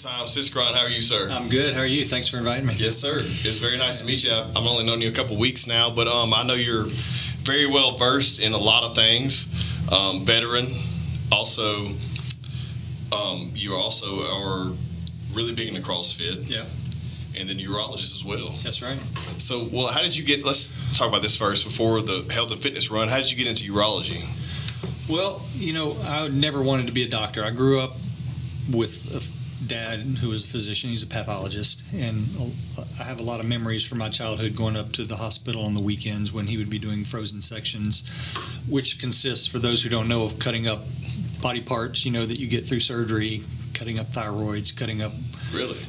Tom Siskron, how are you, sir? I'm good. How are you? Thanks for inviting me. Yes, sir. It's very nice to meet you. I've only known you a couple weeks now, but I know you're very well versed in a lot of things. Veteran, also, you also are really big into CrossFit. Yeah. And then urologist as well. That's right. So, well, how did you get? Let's talk about this first before the health and fitness run. How did you get into urology? Well, I never wanted to be a doctor. I grew up with a dad who was a physician. He's a pathologist, and I have a lot of memories from my childhood going up to the hospital on the weekends when he would be doing frozen sections, which consists, for those who don't know, of cutting up body parts, that you get through surgery, cutting up thyroids, cutting up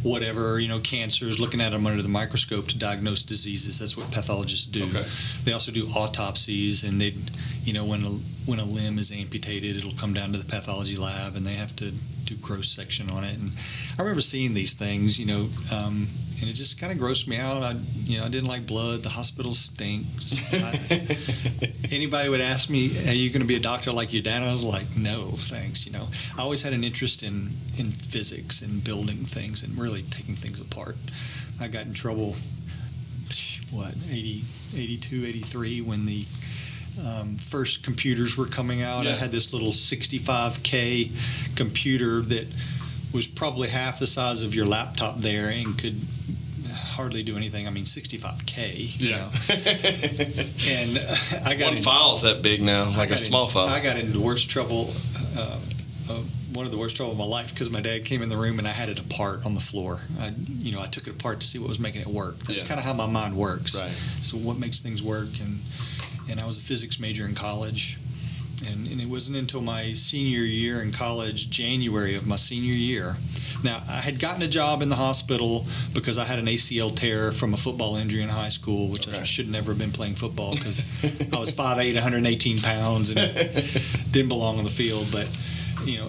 whatever, cancers, looking at them under the microscope to diagnose diseases. That's what pathologists do. Okay. They also do autopsies, and when a limb is amputated, it'll come down to the pathology lab, and they have to do gross section on it. And I remember seeing these things, and it just kind of grossed me out. I didn't like blood. The hospitals stink. Anybody would ask me, "Are you going to be a doctor like your dad?" I was like, "No, thanks." I always had an interest in physics and building things and really taking things apart. I got in trouble, 82, 83, when the first computers were coming out. Yeah. I had this little 65K computer that was probably half the size of your laptop there and could hardly do anything. I mean, 65K. Yeah. And I got one file's that big now, like a small file. I got into the worst trouble, one of the worst trouble of my life, because my dad came in the room and I had it apart on the floor. I took it apart to see what was making it work. That's kind of how my mind works. Right. So what makes things work? And I was a physics major in college. And it wasn't until my senior year in college, January of my senior year. Now, I had gotten a job in the hospital because I had an ACL tear from a football injury in high school, which I should never have been playing football because I was 5'8", 118 pounds, and didn't belong on the field. But,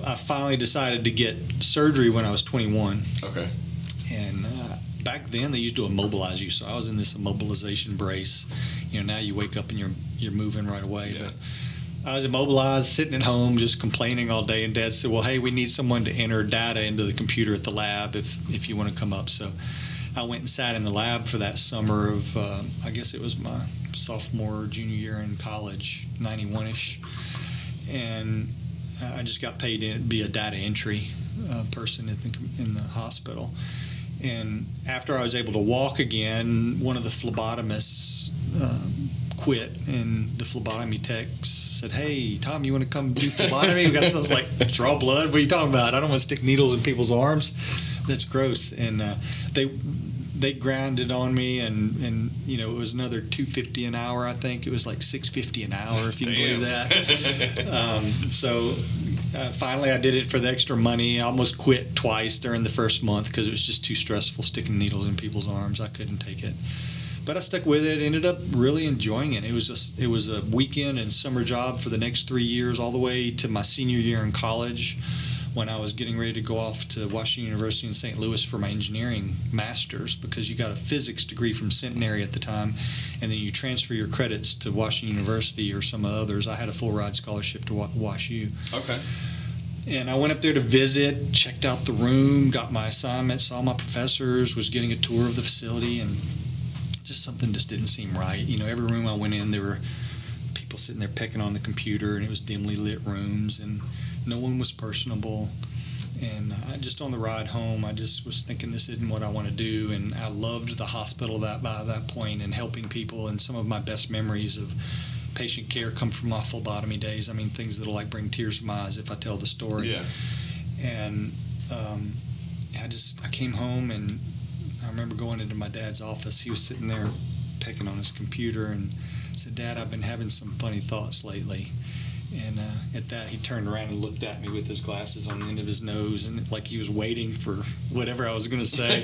I finally decided to get surgery when I was 21. Okay. And back then, they used to immobilize you, so I was in this immobilization brace. Now you wake up and you're moving right away. Yeah. But I was immobilized, sitting at home, just complaining all day. And Dad said, "Well, hey, we need someone to enter data into the computer at the lab if you want to come up." So I went and sat in the lab for that summer of, I guess it was my sophomore, junior year in college, 91-ish. And I just got paid to be a data entry person in the hospital. And after I was able to walk again, one of the phlebotomists quit, and the phlebotomy tech said, "Hey, Tom, you want to come do phlebotomy?" I was like, "Draw blood? What are you talking about? I don't want to stick needles in people's arms. That's gross." And they grounded on me, and it was another $250 an hour. I think it was like $650 an hour, if you can believe that. Finally, I did it for the extra money. I almost quit twice during the first month because it was just too stressful sticking needles in people's arms. I couldn't take it. But I stuck with it, ended up really enjoying it. It was a weekend and summer job for the next 3 years, all the way to my senior year in college, when I was getting ready to go off to Washington University in St. Louis for my engineering master's, because you got a physics degree from Centenary at the time, and then you transfer your credits to Washington University or some others. I had a full ride scholarship to WashU. Okay. And I went up there to visit, checked out the room, got my assignment, saw my professors, was getting a tour of the facility, and something just didn't seem right. Every room I went in, there were people sitting there pecking on the computer, and it was dimly lit rooms, and no one was personable. And just on the ride home, I just was thinking, this isn't what I want to do. And I loved the hospital by that point and helping people. And some of my best memories of patient care come from my phlebotomy days. I mean, things that'll bring tears to my eyes if I tell the story. Yeah. And I came home, and I remember going into my dad's office. He was sitting there pecking on his computer, and I said, "Dad, I've been having some funny thoughts lately." And at that, he turned around and looked at me with his glasses on the end of his nose, and like he was waiting for whatever I was going to say.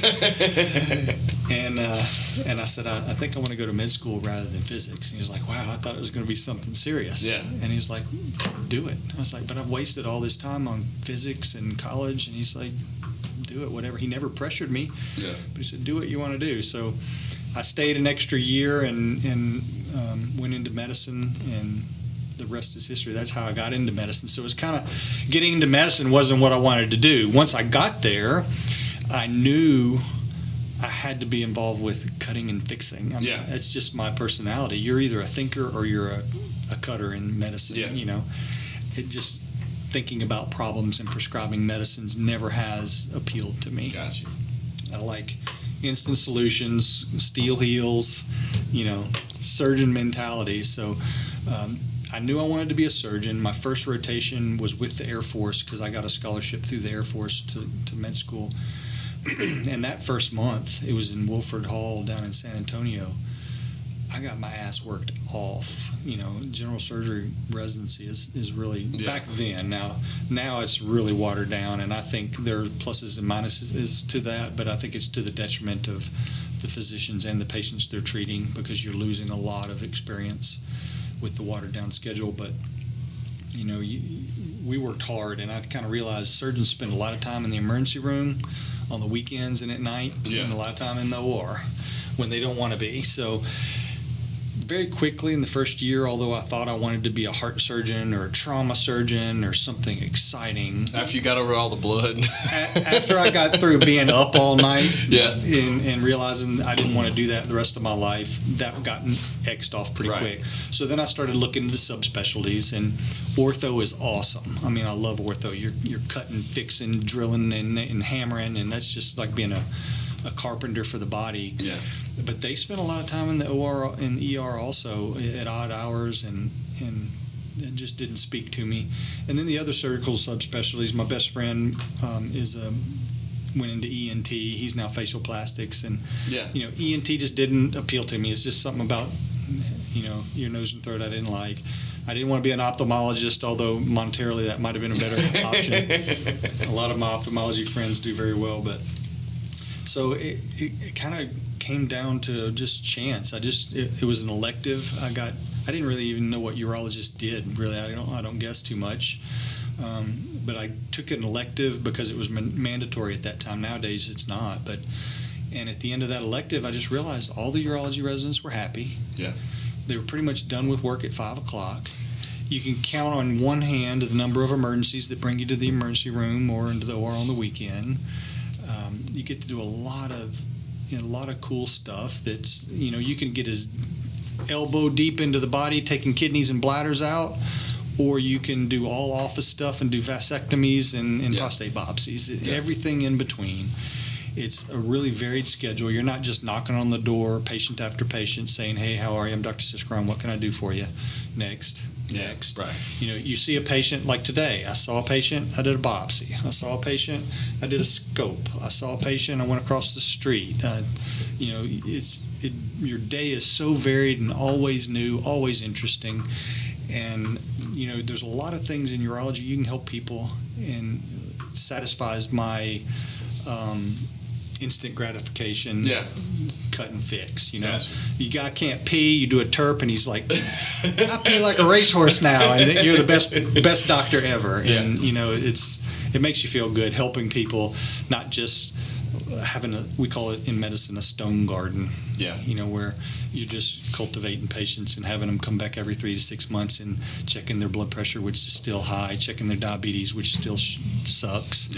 and I said, I think I want to go to med school rather than physics. And he was like, "Wow, I thought it was going to be something serious." Yeah. And he was like, "Do it." I was like, "But I've wasted all this time on physics in college." And he's like, "Do it, whatever." He never pressured me. Yeah. But he said, "Do what you want to do." So I stayed an extra year and went into medicine, and the rest is history. That's how I got into medicine. So it was kind of, getting into medicine wasn't what I wanted to do. Once I got there, I knew I had to be involved with cutting and fixing. I mean, it's just my personality. You're either a thinker or you're a cutter in medicine. You know, it just thinking about problems and prescribing medicines never has appealed to me. Gotcha. I like instant solutions, steel heels, you know, surgeon mentality. So I knew I wanted to be a surgeon. My first rotation was with the Air Force because I got a scholarship through the Air Force to med school. And that first month, it was in Wilford Hall down in San Antonio. I got my ass worked off. You know, general surgery residency is really, back then. Now it's really watered down, and I think there are pluses and minuses to that, but I think it's to the detriment of the physicians and the patients they're treating because you're losing a lot of experience with the watered down schedule. But, you know, we worked hard, and I kind of realized surgeons spend a lot of time in the emergency room on the weekends and at night, and a lot of time in the OR when they don't want to be. So very quickly in the first year, although I thought I wanted to be a heart surgeon or a trauma surgeon or something exciting. After you got over all the blood. After I got through being up all night Yeah. and realizing I didn't want to do that the rest of my life, that got X'd off pretty quick. So then I started looking into subspecialties, and ortho is awesome. I mean, I love ortho. You're cutting, fixing, drilling, and hammering, and that's just like being a carpenter for the body. Yeah. But they spent a lot of time in the OR and ER also at odd hours, and it just didn't speak to me. And then the other surgical subspecialties, my best friend went into ENT. He's now facial plastics, and you know, ENT just didn't appeal to me. It's just something about, you know, your nose and throat I didn't like. I didn't want to be an ophthalmologist, although monetarily that might have been a better option. A lot of my ophthalmology friends do very well, but so it kind of came down to just chance. It was an elective. I didn't really even know what urologist did. Really, I don't guess too much. But I took an elective because it was mandatory at that time. Nowadays, it's not. And at the end of that elective, I just realized all the urology residents were happy. Yeah. They were pretty much done with work at 5 o'clock. You can count on one hand the number of emergencies that bring you to the emergency room or into the OR on the weekend. You get to do a lot of cool stuff that's, you know, you can get as elbow deep into the body taking kidneys and bladders out, or you can do all office stuff and do vasectomies and prostate biopsies, everything in between. It's a really varied schedule. You're not just knocking on the door, patient after patient, saying, "Hey, how are you? I'm Dr. Siskron. What can I do for you?" Next. Right. You know, you see a patient like today. I saw a patient, I did a biopsy. I saw a patient, I did a scope. I saw a patient, I went across the street. You know, your day is so varied and always new, always interesting. And, you know, there's a lot of things in urology you can help people, and satisfies my instant gratification. Cut and fix, you know. You guy can't pee, you do a terp, and he's like, "I pee like a racehorse now," and you're the best doctor ever. And you know, it makes you feel good helping people, not just having we call it in medicine a stone garden. You know, where you're just cultivating patients and having them come back every 3 to 6 months and checking their blood pressure, which is still high, checking their diabetes, which still sucks.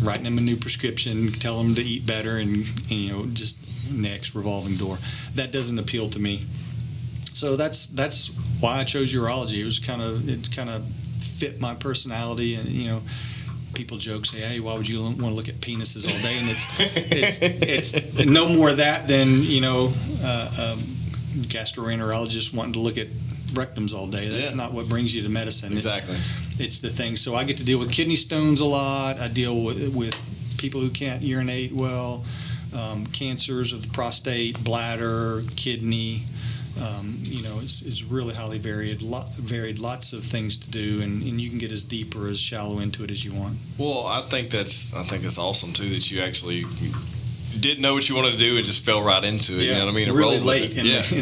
Writing them a new prescription, tell them to eat better, and you know, just next revolving door. That doesn't appeal to me. So that's why I chose urology. It kind of fit my personality, and you know, people joke, say, "Hey, why would you want to look at penises all day?" And it's no more of that than, you know, gastroenterologist wanting to look at rectums all day. That's not what brings you to medicine. Exactly. It's the thing. So I get to deal with kidney stones a lot. I deal with people who can't urinate well, cancers of the prostate, bladder, kidney. You know, it's really highly varied. Lots of things to do, and you can get as deep or as shallow into it as you want. Well, I think that's awesome too, that you actually didn't know what you wanted to do and just fell right into it. You know what I mean? Really late.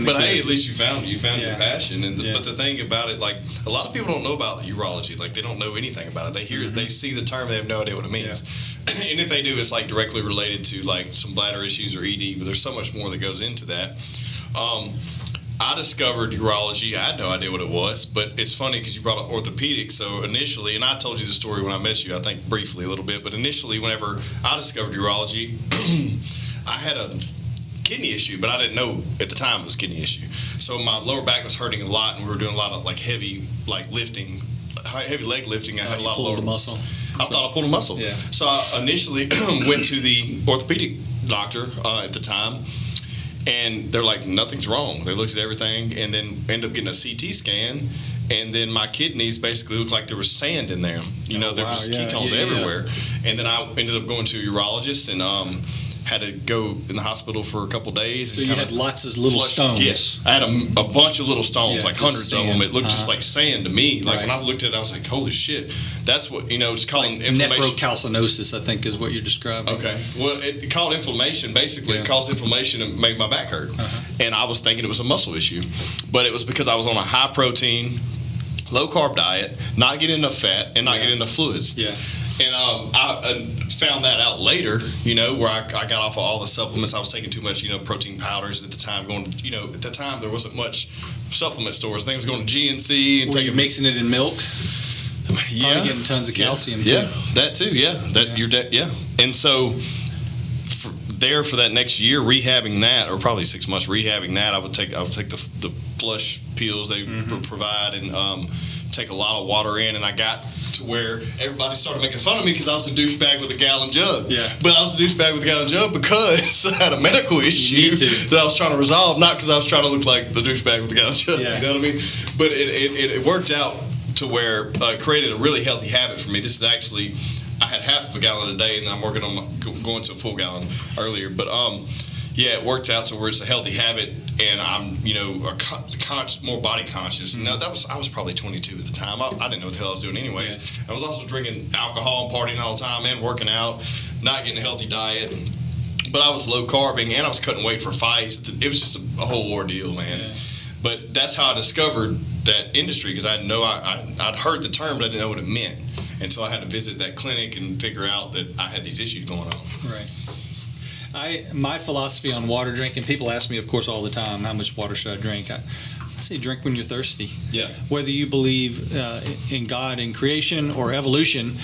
But hey, at least you found your passion. And but the thing about it, like, a lot of people don't know about urology. Like, they don't know anything about it. They hear they see the term, they have no idea what it means. And if they do, it's like directly related to like some bladder issues or ED. But there's so much more that goes into that. I discovered urology. I had no idea what it was, but it's funny because you brought up orthopedics. So initially, and I told you the story when I met you, I think briefly a little bit, but initially, whenever I discovered urology, I had a kidney issue, but I didn't know at the time it was a kidney issue. So my lower back was hurting a lot, and we were doing a lot of like heavy lifting, heavy leg lifting. I had a lot of lower muscle. I thought I pulled a muscle. Yeah. So I initially went to the orthopedic doctor at the time, and they're like, nothing's wrong. They looked at everything, and then ended up getting a CT scan, and then my kidneys basically looked like there was sand in there. You know, there was ketones everywhere. And then I ended up going to a urologist and had to go in the hospital for a couple days. So you had lots of little stones. Yes, I had a bunch of little stones, like hundreds of them. It looked just like sand to me. Like when I looked at it, I was like, holy shit. That's what, it's called like inflammation. Nephrocalcinosis, I think, is what you're describing. Okay. Well, it called inflammation. Basically, it caused inflammation and made my back hurt. And I was thinking it was a muscle issue. But it was because I was on a high protein, low carb diet, not getting enough fat, and not getting enough fluids. Yeah. And I found that out later, where I got off of all the supplements. I was taking too much, protein powders at the time. At the time, there wasn't much supplement stores. Things going to GNC and taking mixing it in milk. Yeah, probably getting tons of calcium. Too. Yeah, that too. Yeah, And so for that next year, rehabbing that, or probably 6 months rehabbing that, I would take the flush pills they provide and take a lot of water in, and I got to where everybody started making fun of me because I was a douchebag with a gallon jug. Yeah. But I was a douchebag with a gallon jug because I had a medical issue that I was trying to resolve, not because I was trying to look like the douchebag with the gallon jug. Yeah. You know what I mean? But it worked out to where it created a really healthy habit for me. This is actually, I had half of a gallon a day, and I'm working on going to a full gallon earlier. But it worked out to where it's a healthy habit, and I'm more body conscious. Now I was probably 22 at the time. I didn't know what the hell I was doing anyways. I was also drinking alcohol and partying all the time and working out, not getting a healthy diet. But I was low carbing, and I was cutting weight for fights. It was just a whole ordeal, man. Yeah. But that's how I discovered that industry, because I'd heard the term, but I didn't know what it meant until I had to visit that clinic and figure out that I had these issues going on. Right. My philosophy on water drinking, people ask me, of course, all the time, how much water should I drink? I say drink when you're thirsty. Yeah. Whether you believe in God and creation or evolution,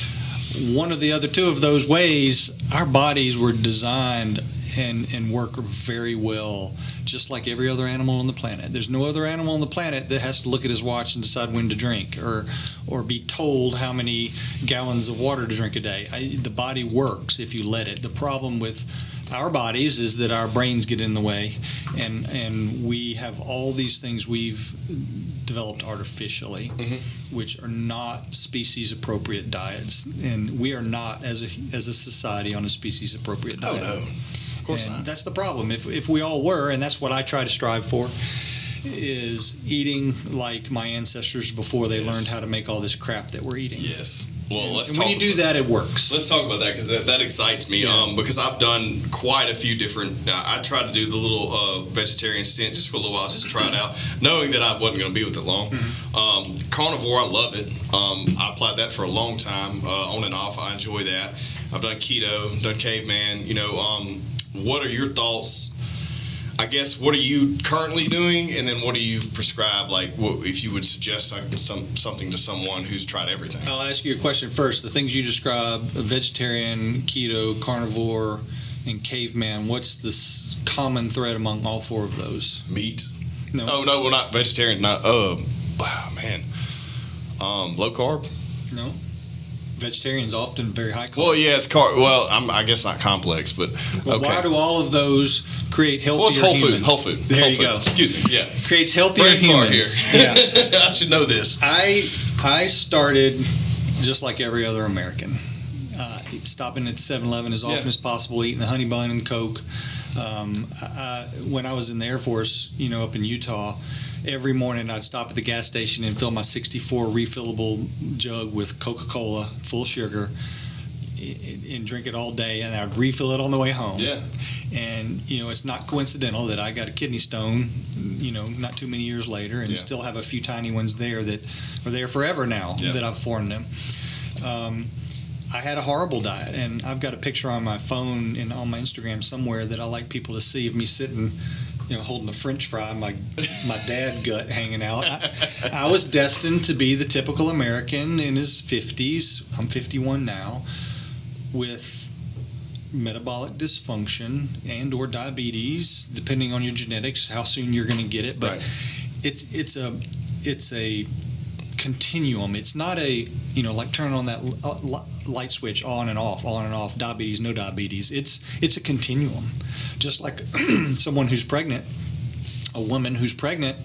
one of the other two of those ways, our bodies were designed and work very well, just like every other animal on the planet. There's no other animal on the planet that has to look at his watch and decide when to drink or be told how many gallons of water to drink a day. The body works if you let it. The problem with our bodies is that our brains get in the way, and we have all these things we've developed artificially, which are not species appropriate diets, and we are not as a society on a species appropriate diet. Oh no, of course not. That's the problem. If we all were, and that's what I try to strive for, is eating like my ancestors before they learned how to make all this crap that we're eating. Yes. Well, and when you do that, it works. Let's talk about that, because that excites me. Because I've done quite a few different. I tried to do the little vegetarian stint just for a little while, just to try it out, knowing that I wasn't going to be with it long. Carnivore, I love it. I applied that for a long time, on and off. I enjoy that. I've done keto, done caveman. What are your thoughts? I guess, what are you currently doing, and then what do you prescribe? Like, if you would suggest something to someone who's tried everything? I'll ask you a question first. The things you describe: vegetarian, keto, carnivore, and caveman. What's the common thread among all four of those? Meat. No. Oh no, we're not vegetarian. Not. Low carb. No. Vegetarians often very high carb. Well, yeah, it's carb. Well, I guess not complex, but okay. Why do all of those create healthier humans? Whole food. There you go. Excuse me. Yeah. Creates healthier humans. Yeah. I should know this. I started just like every other American, stopping at 7-Eleven as often as possible, eating the honey bun and Coke. When I was in the Air Force, up in Utah, every morning I'd stop at the gas station and fill my 64 refillable jug with Coca-Cola, full sugar, and drink it all day, and I'd refill it on the way home. Yeah. And, it's not coincidental that I got a kidney stone, not too many years later, and still have a few tiny ones there that are there forever now that I've formed them. I had a horrible diet, and I've got a picture on my phone and on my Instagram somewhere that I like people to see of me sitting holding a French fry, my dad gut hanging out. I was destined to be the typical American in his 50s. I'm 51 now, with metabolic dysfunction and or diabetes, depending on your genetics, how soon you're going to get it. But right. it's a continuum. It's not a, like turning on that light switch on and off, diabetes, no diabetes. It's a continuum. Just like someone who's pregnant, a woman who's pregnant,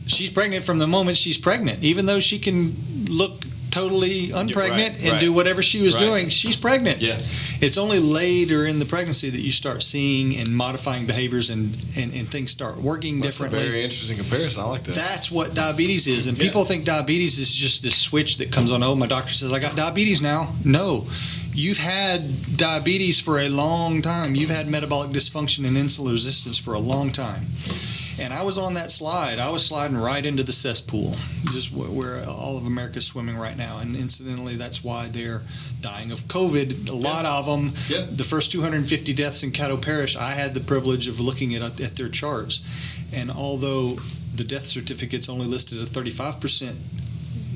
she's pregnant from the moment she's pregnant. Even though she can look totally unpregnant and do whatever she was doing, she's pregnant. Yeah. It's only later in the pregnancy that you start seeing and modifying behaviors and things start working differently. That's a very interesting comparison. I like that. That's what diabetes is. And people think diabetes is just this switch that comes on. Oh, my doctor says I got diabetes now. No. You've had diabetes for a long time. You've had metabolic dysfunction and insulin resistance for a long time. And I was on that slide. I was sliding right into the cesspool, just where all of America's swimming right now. And incidentally, that's why they're dying of COVID. A lot of them, the first 250 deaths in Caddo Parish, I had the privilege of looking at their charts. And although the death certificates only listed a 35%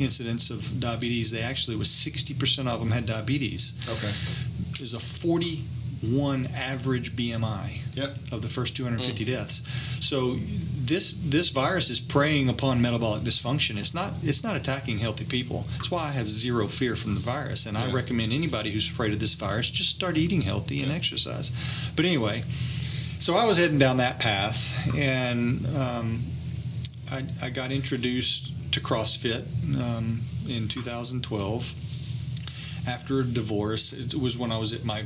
incidence of diabetes, they actually was 60% of them had diabetes. Okay. There's a 41 average BMI of the first 250 deaths. So this virus is preying upon metabolic dysfunction. It's not attacking healthy people. That's why I have zero fear from the virus, and I recommend anybody who's afraid of this virus just start eating healthy and exercise. But anyway, so I was heading down that path, and I got introduced to CrossFit in 2012 after a divorce. It was when I was at my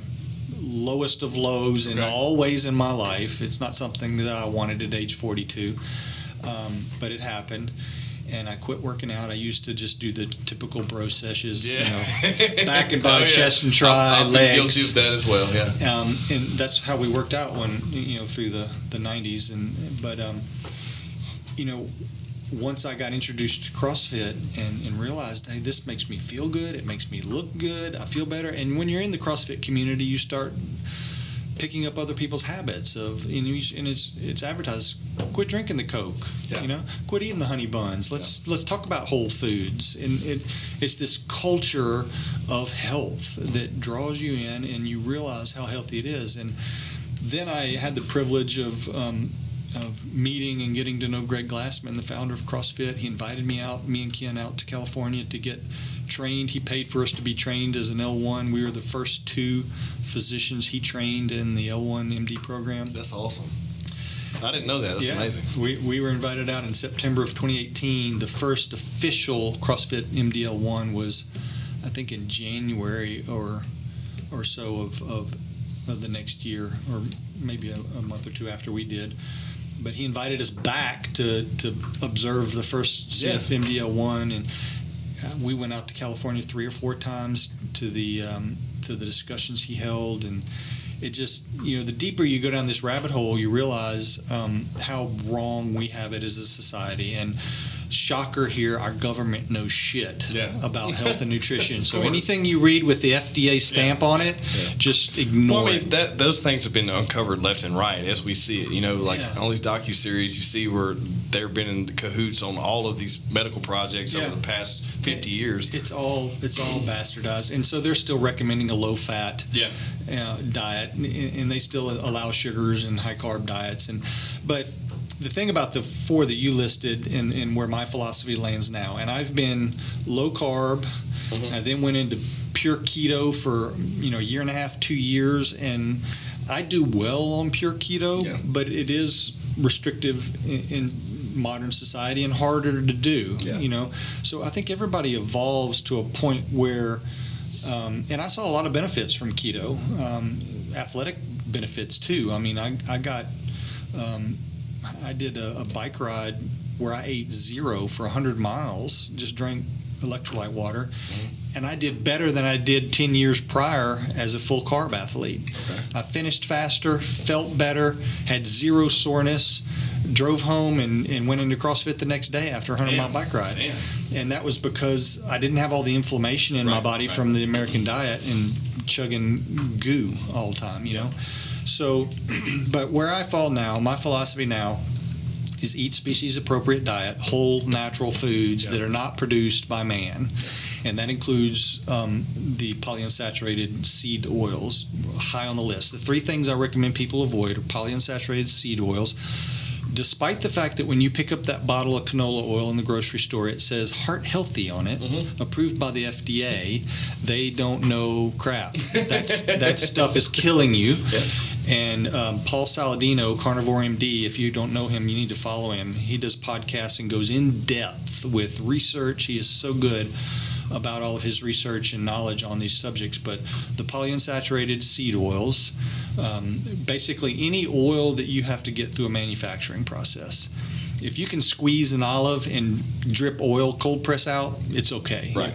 lowest of lows in all ways in my life. It's not something that I wanted at age 42, but it happened, and I quit working out. I used to just do the typical bro sessions, back and body, chest and tri, legs. I've been guilty of that as well, and that's how we worked out when through the 90s, but once I got introduced to CrossFit and realized, hey, this makes me feel good, it makes me look good, I feel better. And when you're in the CrossFit community, you start picking up other people's habits and it's advertised, quit drinking the Coke, quit eating the honey buns. Let's talk about whole foods. And it's this culture of health that draws you in, and you realize how healthy it is. And then I had the privilege of meeting and getting to know Greg Glassman, the founder of CrossFit. He invited me and Ken out to California to get trained. He paid for us to be trained as an L1. We were the first 2 physicians he trained in the L1 MD program. That's awesome. I didn't know that. That's amazing. We were invited out in September of 2018. The first official CrossFit MD L1 was, I think, in January or so of the next year, or maybe a month or 2 after we did. But he invited us back to observe the first CF MDL1, and we went out to California 3 or 4 times to the discussions he held, and it just, the deeper you go down this rabbit hole, you realize how wrong we have it as a society. And shocker here, our government knows shit about health and nutrition. So anything you read with the FDA stamp on it, just ignore it. Those things have been uncovered left and right as we see it. On these docuseries, you see where they've been in cahoots on all of these medical projects over the past 50 years. It's all bastardized, and so they're still recommending a low-fat diet, and they still allow sugars and high-carb diets. But the thing about the 4 that you listed and where my philosophy lands now, and I've been low carb, I then went into pure keto for a year and a half, 2 years, and I do well on pure keto, but it is restrictive in modern society and harder to do. So I think everybody evolves to a point where, and I saw a lot of benefits from keto, athletic benefits too. I mean, I did a bike ride where I ate 0 for 100 miles, just drank electrolyte water, and I did better than I did 10 years prior as a full carb athlete. I finished faster, felt better, had 0 soreness, drove home and went into CrossFit the next day after a 100-mile bike ride. And that was because I didn't have all the inflammation in my body from the American diet and chugging goo all the time, So, but where I fall now, my philosophy now is eat species appropriate diet, whole natural foods that are not produced by man. And that includes the polyunsaturated seed oils, high on the list. The 3 things I recommend people avoid are polyunsaturated seed oils. Despite the fact that when you pick up that bottle of canola oil in the grocery store, it says heart healthy on it, approved by the FDA, they don't know crap. That stuff is killing you. Yeah. And Paul Saladino, Carnivore MD, if you don't know him, you need to follow him. He does podcasts and goes in depth with research. He is so good about all of his research and knowledge on these subjects. But the polyunsaturated seed oils, basically any oil that you have to get through a manufacturing process. If you can squeeze an olive and drip oil, cold press out, it's okay. Right.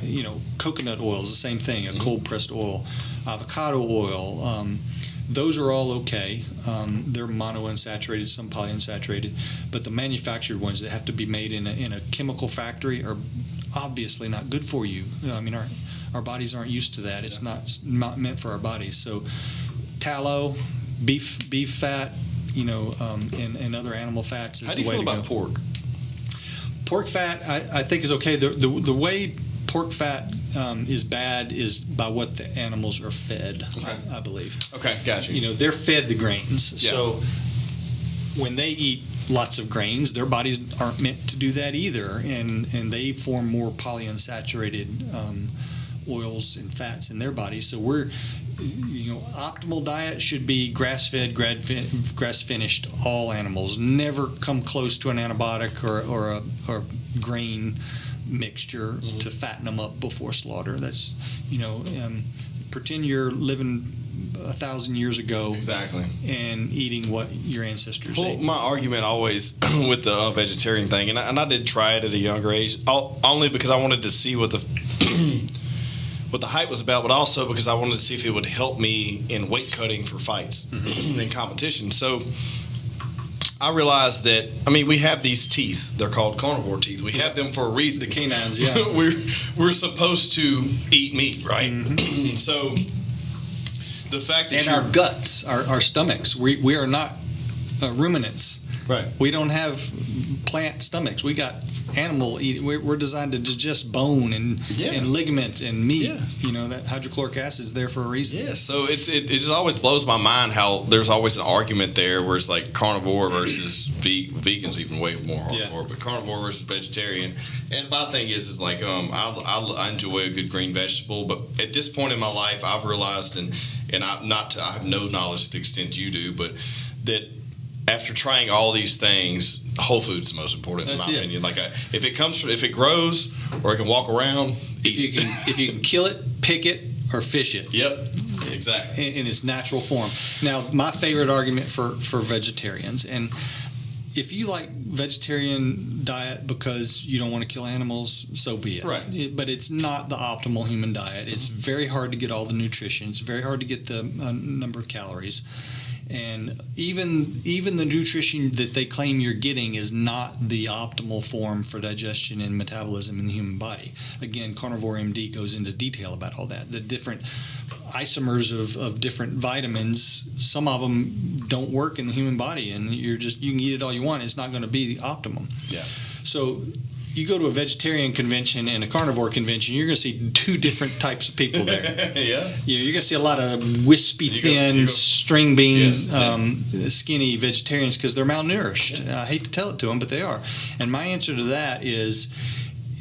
Coconut oil is the same thing, a cold pressed oil. Avocado oil, those are all okay. They're monounsaturated, some polyunsaturated, but the manufactured ones that have to be made in a chemical factory are obviously not good for you. I mean, our bodies aren't used to that. It's not meant for our bodies. So tallow, beef fat, and other animal fats is the way to go. How do you feel about pork? Pork fat, I think is okay. The way pork fat is bad is by what the animals are fed, I believe. Okay, gotcha. They're fed the grains. Yeah. So when they eat lots of grains, their bodies aren't meant to do that either, and they form more polyunsaturated oils and fats in their bodies. So we're, optimal diet should be grass-fed, grass-finished, all animals. Never come close to an antibiotic or a grain mixture to fatten them up before slaughter. That's, pretend you're living 1,000 years ago, exactly, and eating what your ancestors ate. My argument always with the vegetarian thing, and I did try it at a younger age, only because I wanted to see what the hype was about, but also because I wanted to see if it would help me in weight cutting for fights and competition. So I realized that, we have these teeth. They're called carnivore teeth. We have them for a reason. The canines, yeah. We're supposed to eat meat, right? So the fact that our guts, our stomachs, we are not ruminants. Right. We don't have plant stomachs. We got animal eating. We're designed to digest bone and ligament and meat. Yeah. That hydrochloric acid is there for a reason. Yeah. So it just always blows my mind how there's always an argument there where it's like carnivore versus vegans, even way more hardcore, but carnivore versus vegetarian. And my thing is like I enjoy a good green vegetable, but at this point in my life, I've realized and I have no knowledge to the extent you do, but that after trying all these things, whole food's the most important in my opinion. Like if it grows or it can walk around, eat it. If you can kill it, pick it, or fish it. Yep, exactly. In its natural form. Now, my favorite argument for vegetarians, and if you like vegetarian diet because you don't want to kill animals, so be it. Right. But it's not the optimal human diet. It's very hard to get all the nutrition. It's very hard to get the number of calories. And even the nutrition that they claim you're getting is not the optimal form for digestion and metabolism in the human body. Again, Carnivore MD goes into detail about all that. The different isomers of different vitamins, some of them don't work in the human body, and you can eat it all you want. It's not going to be the optimum. Yeah. So you go to a vegetarian convention and a carnivore convention, you're going to see 2 different types of people there. Yeah. You're going to see a lot of wispy, thin, string bean, skinny vegetarians because they're malnourished. Yeah. I hate to tell it to them, but they are. And my answer to that is,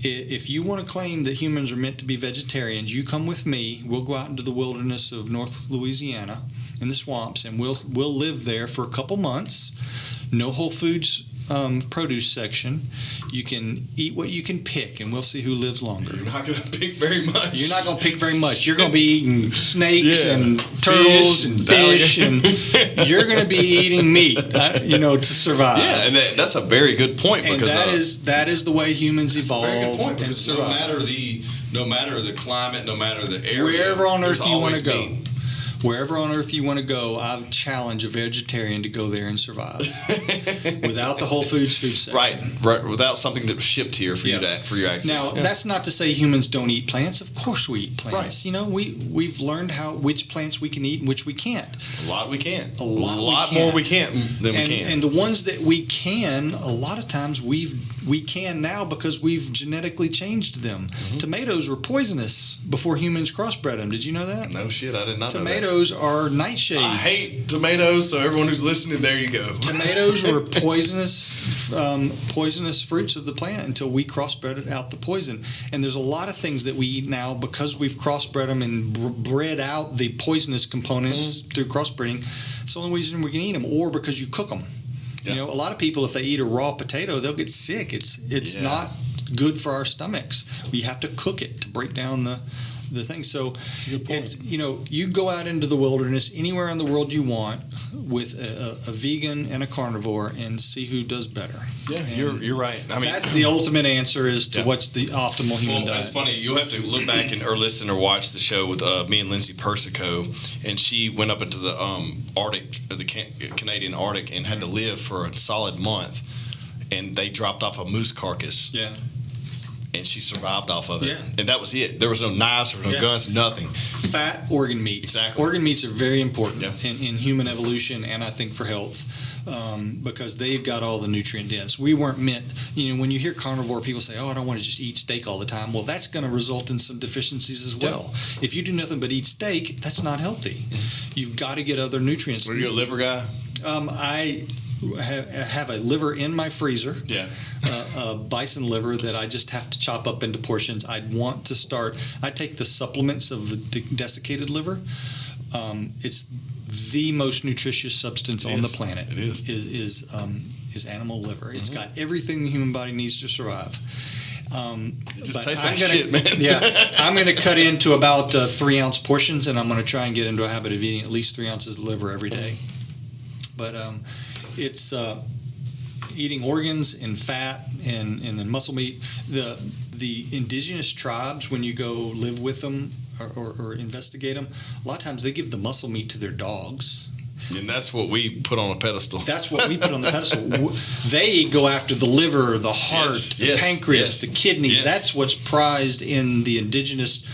if you want to claim that humans are meant to be vegetarians, you come with me. We'll go out into the wilderness of North Louisiana in the swamps, and we'll live there for a couple months. No Whole Foods produce section. You can eat what you can pick, and we'll see who lives longer. You're not going to pick very much. You're not going to pick very much. You're going to be eating snakes and turtles and fish, and you're going to be eating meat, to survive. Yeah, and that's a very good point. And because that is the way humans evolve. That's a very good point, and because survive. no matter the climate, no matter the area, wherever on earth you want to go. Meat. Wherever on earth you want to go, I challenge a vegetarian to go there and survive without the Whole Foods food section. Right. Without something that was shipped here for you for your access. Now, that's not to say humans don't eat plants. Of course, we eat plants. Right. We've learned which plants we can eat and which we can't. A lot we can't. A lot more we can't than we can. And the ones that we can, a lot of times we can now because we've genetically changed them. Mm-hmm. Tomatoes were poisonous before humans crossbred them. Did you know that? No shit, I did not know that. Tomatoes are nightshades. I hate tomatoes, so everyone who's listening, there you go. Tomatoes were poisonous fruits of the plant until we crossbred out the poison. And there's a lot of things that we eat now because we've crossbred them and bred out the poisonous components through crossbreeding. It's the only reason we can eat them, or because you cook them. Yeah. A lot of people, if they eat a raw potato, they'll get sick. It's not good for our stomachs. We have to cook it to break down the thing. So, you go out into the wilderness anywhere in the world you want with a vegan and a carnivore and see who does better. Yeah, you're right. I mean, that's the ultimate answer as to what's the optimal human diet. It's funny. You'll have to look back or listen or watch the show with me and Lindsay Persico, and she went up into the Arctic, the Canadian Arctic, and had to live for a solid month, and they dropped off a moose carcass. Yeah. And she survived off of it. Yeah. And that was it. There was no knives, there was no guns, nothing. Fat, organ meats. Exactly. Organ meats are very important Yeah. in human evolution and I think for health because they've got all the nutrient dense. We weren't meant, when you hear carnivore, people say, I don't want to just eat steak all the time. Well, that's going to result in some deficiencies as well. Yeah. If you do nothing but eat steak, that's not healthy. Mm-hmm. You've got to get other nutrients. Are you a liver guy? I have a liver in my freezer. Yeah. A bison liver that I just have to chop up into portions. I take the supplements of the desiccated liver. It's the most nutritious substance on the planet. It is animal liver. It's got everything the human body needs to survive. Just taste like shit, man. Yeah, I'm going to cut into about 3-ounce portions, and I'm going to try and get into a habit of eating at least 3 ounces of liver every day. But it's eating organs and fat and then muscle meat. The indigenous tribes, when you go live with them or investigate them, a lot of times they give the muscle meat to their dogs. And that's what we put on a pedestal. That's what we put on the pedestal. They go after the liver, the heart, the pancreas, the kidneys. That's what's prized in the indigenous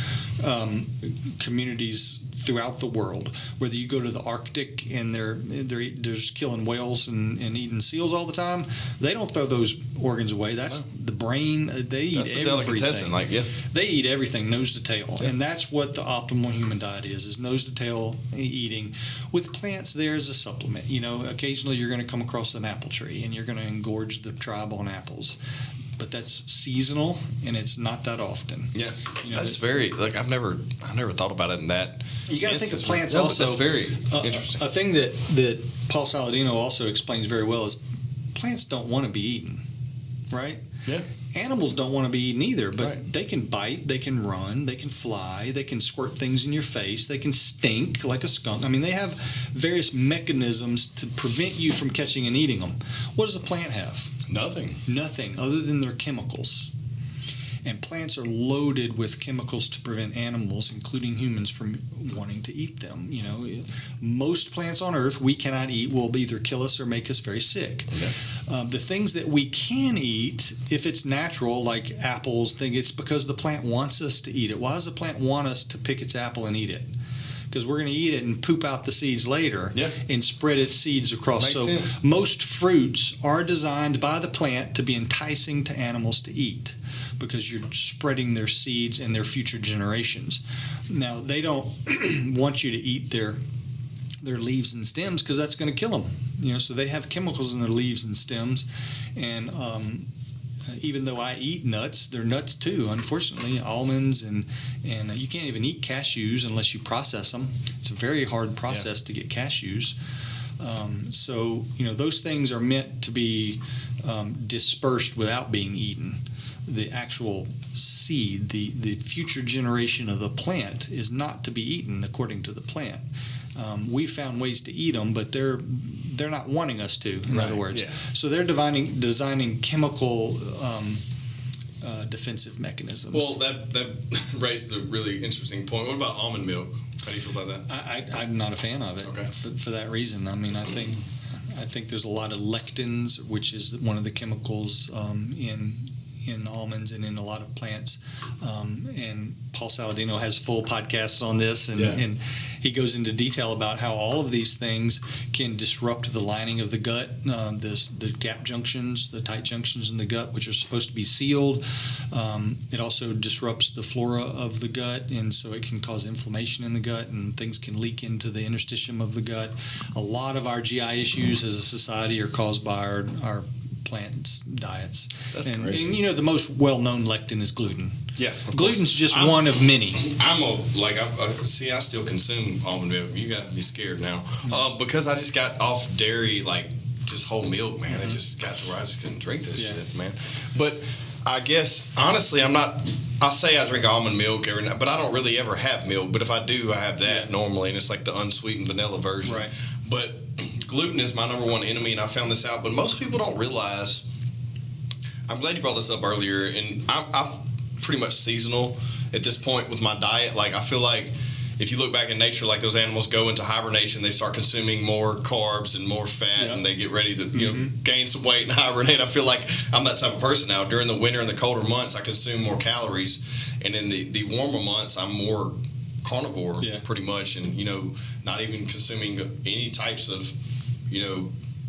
communities throughout the world. Whether you go to the Arctic and they're just killing whales and eating seals all the time, they don't throw those organs away. That's the brain. They eat everything. They eat everything, nose to tail, and that's what the optimal human diet is nose to tail eating. With plants, there's a supplement. Occasionally you're going to come across an apple tree and you're going to engorge the tribe on apples. But that's seasonal, and it's not that often. Yeah, that's very I've never thought about it in that. You got to think of plants also. That's very interesting. A thing that Paul Saladino also explains very well is plants don't want to be eaten, right? Yeah. Animals don't want to be eaten either, but they can bite, they can run, they can fly, they can squirt things in your face, they can stink like a skunk. I mean, they have various mechanisms to prevent you from catching and eating them. What does a plant have? Nothing other than their chemicals. And plants are loaded with chemicals to prevent animals, including humans, from wanting to eat them. Most plants on Earth we cannot eat will either kill us or make us very sick. Okay. The things that we can eat, if it's natural, like apples, it's because the plant wants us to eat it. Why does the plant want us to pick its apple and eat it? Because we're going to eat it and poop out the seeds later and spread its seeds across. Makes sense. Most fruits are designed by the plant to be enticing to animals to eat because you're spreading their seeds and their future generations. Now, they don't want you to eat their leaves and stems because that's going to kill them. So they have chemicals in their leaves and stems, and even though I eat nuts, they're nuts too. Unfortunately, almonds and you can't even eat cashews unless you process them. It's a very hard process to get cashews. So those things are meant to be dispersed without being eaten. The actual seed, the future generation of the plant, is not to be eaten according to the plant. We found ways to eat them, but they're not wanting us to. In other words, so they're designing chemical defensive mechanisms. Well, that raises a really interesting point. What about almond milk? How do you feel about that? I'm not a fan of it. Okay. For that reason. I mean, I think there's a lot of lectins, which is one of the chemicals in almonds and in a lot of plants. And Paul Saladino has full podcasts on this, and he goes into detail about how all of these things can disrupt the lining of the gut, the gap junctions, the tight junctions in the gut, which are supposed to be sealed. It also disrupts the flora of the gut, and so it can cause inflammation in the gut, and things can leak into the interstitium of the gut. A lot of our GI issues as a society are caused by our plant diets. That's crazy. And the most well-known lectin is gluten. Yeah, gluten's just one of many. I still consume almond milk. You got to be scared now, because I just got off dairy, like just whole milk, man. It just got to where I just couldn't drink this shit, man. But I guess honestly, I say I drink almond milk every night, but I don't really ever have milk. But if I do, I have that normally, and it's like the unsweetened vanilla version. Right. But gluten is my number one enemy, and I found this out. But most people don't realize. I'm glad you brought this up earlier, and I'm pretty much seasonal at this point with my diet. Like, I feel like if you look back in nature, like those animals go into hibernation, they start consuming more carbs and more fat, and they get ready to gain some weight and hibernate. I feel like I'm that type of person now. During the winter and the colder months, I consume more calories, and in the warmer months, I'm more carnivore, pretty much, and not even consuming any types of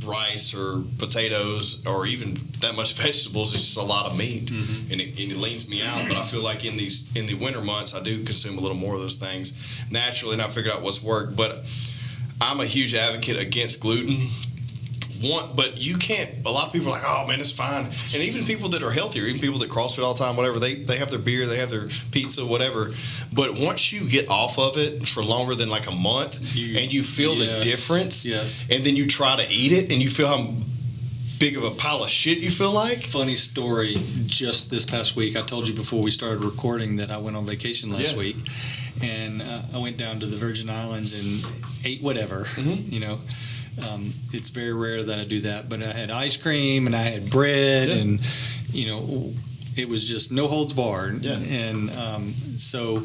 rice or potatoes or even that much vegetables. It's just a lot of meat, and it leans me out. But I feel like in the winter months, I do consume a little more of those things naturally, and I figured out what's worked. But I'm a huge advocate against gluten. But you can't. A lot of people are like, oh man, it's fine. And even people that are healthier, even people that CrossFit all the time, whatever, they have their beer, they have their pizza, whatever. But once you get off of it for longer than like a month, and you feel the difference, and then you try to eat it, and you feel how big of a pile of shit you feel like. Funny story. Just this past week, I told you before we started recording that I went on vacation last week, and I went down to the Virgin Islands and ate whatever, it's very rare that I do that, but I had ice cream and I had bread, and it was just no holds barred, and so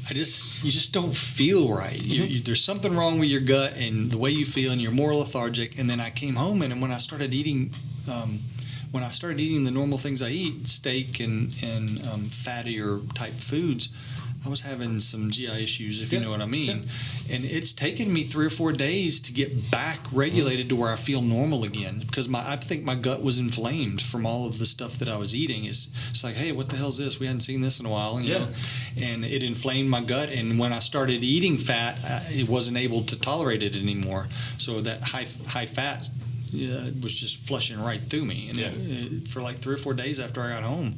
you just don't feel right. There's something wrong with your gut and the way you feel, and you're more lethargic. And then I came home, and when I started eating the normal things I eat, steak and fattier type foods, I was having some GI issues, if you know what I mean. And it's taken me 3 or 4 days to get back regulated to where I feel normal again, because I think my gut was inflamed from all of the stuff that I was eating. It's like, hey, what the hell is this? We hadn't seen this in a while, you know? And it inflamed my gut. And when I started eating fat, it wasn't able to tolerate it anymore. So that high fat was just flushing right through me. And for like 3 or 4 days after I got home,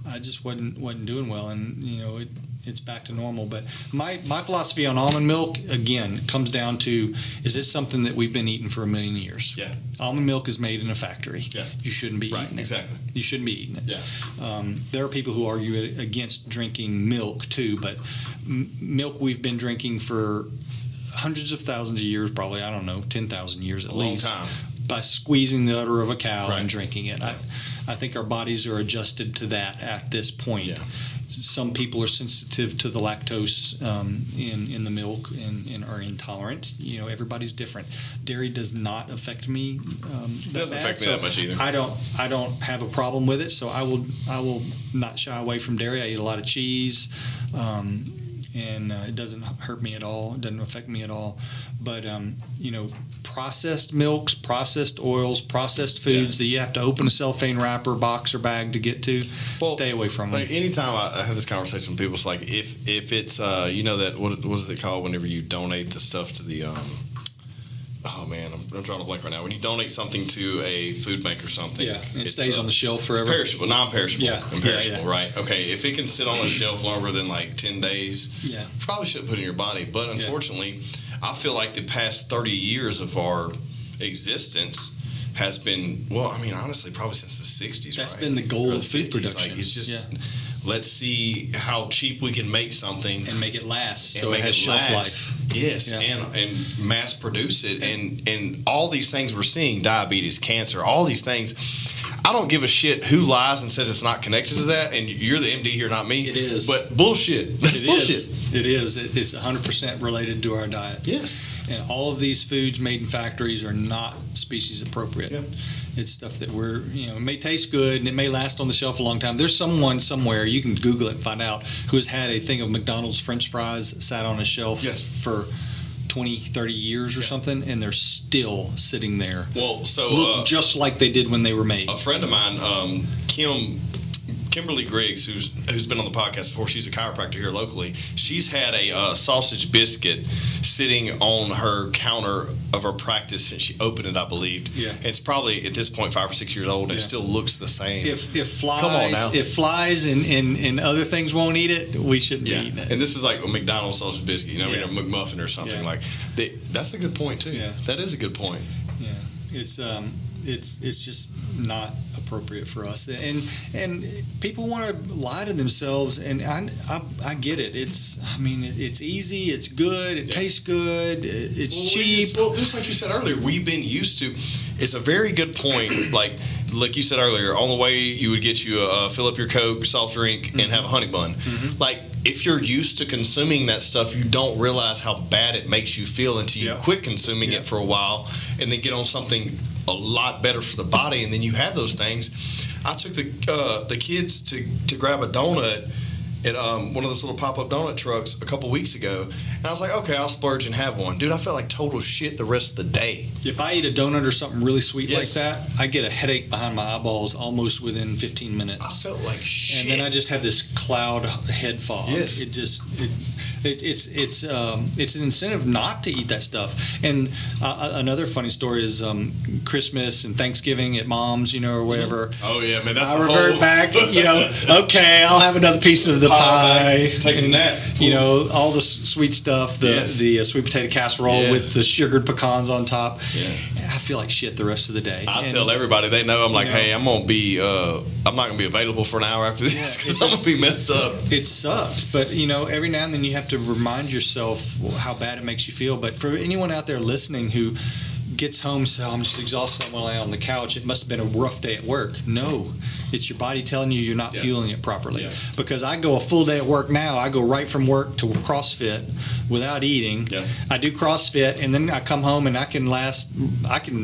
I just wasn't doing well. And it's back to normal. But my philosophy on almond milk, again, comes down to, is it something that we've been eating for a million years? Yeah. Almond milk is made in a factory. Yeah. You shouldn't be eating it. Exactly. You shouldn't be eating it. Yeah. There are people who argue against drinking milk too, but milk we've been drinking for hundreds of thousands of years, probably, 10,000 years at least. Long time. By squeezing the udder of a cow and drinking it. I think our bodies are adjusted to that at this point. Yeah. Some people are sensitive to the lactose in the milk and are intolerant. Everybody's different. Dairy does not affect me. It doesn't affect me that much either. I don't have a problem with it, so I will not shy away from dairy. I eat a lot of cheese, and it doesn't hurt me at all. It doesn't affect me at all. But processed milks, processed oils, processed foods that you have to open a cellophane wrapper, box, or bag to get to, stay away from them. Like anytime I have this conversation with people, it's like if it's that what is it called whenever you donate the stuff to the oh man, I'm drawing a blank right now. When you donate something to a food bank or something, it stays on the shelf forever. It's perishable, non-perishable, imperishable, right? Okay, if it can sit on a shelf longer than like 10 days, probably shouldn't put it in your body. But unfortunately, I feel like the past 30 years of our existence has been, honestly, probably since the 60s. That's been the goal of food production. Like, it's just, let's see how cheap we can make something and make it last, so it has shelf life. Yes, and mass produce it, and all these things we're seeing, diabetes, cancer, all these things. I don't give a shit who lies and says it's not connected to that, and you're the MD here, not me. It is. But bullshit. That's bullshit. It is. It's 100% related to our diet. Yes. And all of these foods made in factories are not species appropriate. Yeah. It's stuff that it may taste good and it may last on the shelf a long time. There's someone somewhere, you can Google it and find out, who has had a thing of McDonald's French fries sat on a shelf for 20, 30 years or something, and they're still sitting there. Well, so look just like they did when they were made. A friend of mine, Kimberly Griggs, who's been on the podcast before, she's a chiropractor here locally. She's had a sausage biscuit sitting on her counter of her practice since she opened it, I believe. Yeah. And it's probably at this point 5 or 6 years old, and it still looks the same. If flies, Come on now. if flies and other things won't eat it, we shouldn't be eating it. And this is like a McDonald's sausage biscuit, a McMuffin or something like that. That's a good point too. Yeah. That is a good point. Yeah, it's just not appropriate for us, and people want to lie to themselves, and I get it. It's easy, it's good, it tastes good, it's cheap. Just like you said earlier, we've been used to. It's a very good point. Like you said earlier, on the way you would get you fill up your Coke, soft drink, and have a honey bun. Mm-hmm. Like, if you're used to consuming that stuff, you don't realize how bad it makes you feel until you quit consuming it for a while, and then get on something a lot better for the body, and then you have those things. I took the kids to grab a donut at one of those little pop-up donut trucks a couple weeks ago, and I was like, okay, I'll splurge and have one. Dude, I felt like total shit the rest of the day. If I eat a donut or something really sweet like that, I get a headache behind my eyeballs almost within 15 minutes. I felt like shit. And then I just have this cloud head fog. Yes. It's an incentive not to eat that stuff. And another funny story is Christmas and Thanksgiving at Mom's, or whatever. Oh yeah, man, that's I revert back. Okay, I'll have another piece of the pie. Taking that. All the sweet stuff, the sweet potato casserole with the sugared pecans on top. Yeah. I feel like shit the rest of the day. I tell everybody, they know I'm like, hey, I'm not gonna be available for an hour after this because I'm gonna be messed up. It sucks, but every now and then you have to remind yourself how bad it makes you feel. But for anyone out there listening who gets home and says, I'm just exhausted, I'm gonna lay on the couch, it must have been a rough day at work. No, it's your body telling you you're not fueling it properly. Yeah. Because I go a full day at work now. I go right from work to CrossFit without eating. Yeah. I do CrossFit, and then I come home and I can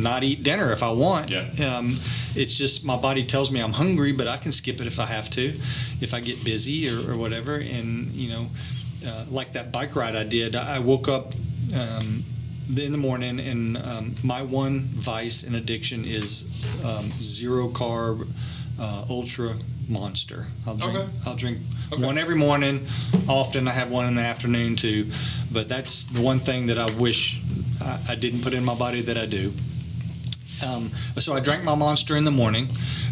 not eat dinner if I want. Yeah. It's just my body tells me I'm hungry, but I can skip it if I have to, if I get busy or whatever. And like that bike ride I did, I woke up in the morning, and my one vice and addiction is zero carb ultra monster. I'll drink one every morning. Often I have one in the afternoon too, but that's the one thing that I wish I didn't put in my body that I do. So I drank my monster in the morning,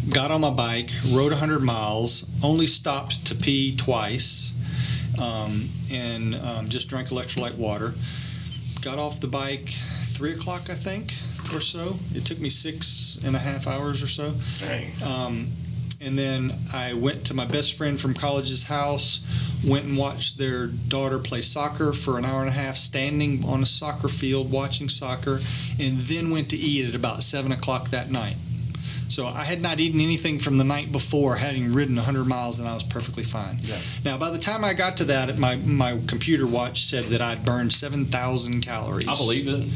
got on my bike, rode 100 miles, only stopped to pee twice, and just drank electrolyte water. Got off the bike 3 o'clock, I think, or so. It took me 6.5 hours or so. Dang. And then I went to my best friend from college's house, went and watched their daughter play soccer for an hour and a half, standing on a soccer field watching soccer, and then went to eat at about 7 o'clock that night. So I had not eaten anything from the night before, having ridden 100 miles, and I was perfectly fine. Yeah. Now, by the time I got to that, my computer watch said that I'd burned 7,000 calories. I believe it.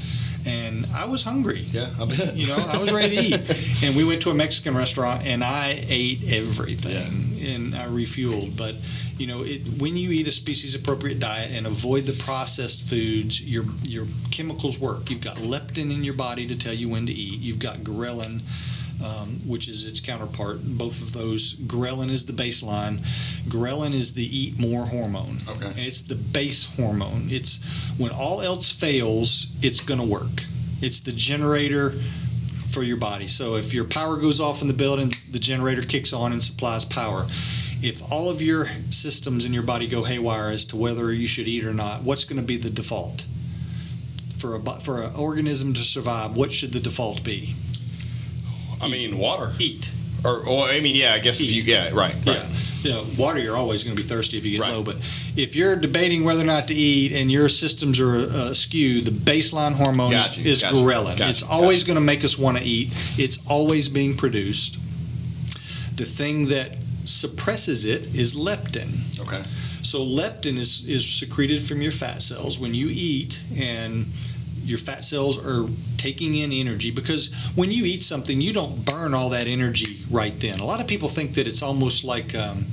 And I was hungry. Yeah, I bet. I was ready to eat. And we went to a Mexican restaurant, and I ate everything, and I refueled. But, when you eat a species-appropriate diet and avoid the processed foods, your chemicals work. You've got leptin in your body to tell you when to eat. You've got ghrelin, which is its counterpart. Both of those, ghrelin is the baseline. Ghrelin is the eat more hormone. Okay. And it's the base hormone. It's when all else fails, it's going to work. It's the generator for your body. So if your power goes off in the building, the generator kicks on and supplies power. If all of your systems in your body go haywire as to whether you should eat or not, what's going to be the default? For an organism to survive, what should the default be? Water. Eat. I guess eat. if you, right. Yeah. Water, you're always going to be thirsty if you get low. But if you're debating whether or not to eat and your systems are askew, the baseline hormone is ghrelin. It's always going to make us want to eat. It's always being produced. The thing that suppresses it is leptin. Okay. So leptin is secreted from your fat cells when you eat, and your fat cells are taking in energy, because when you eat something, you don't burn all that energy right then. A lot of people think that it's almost like an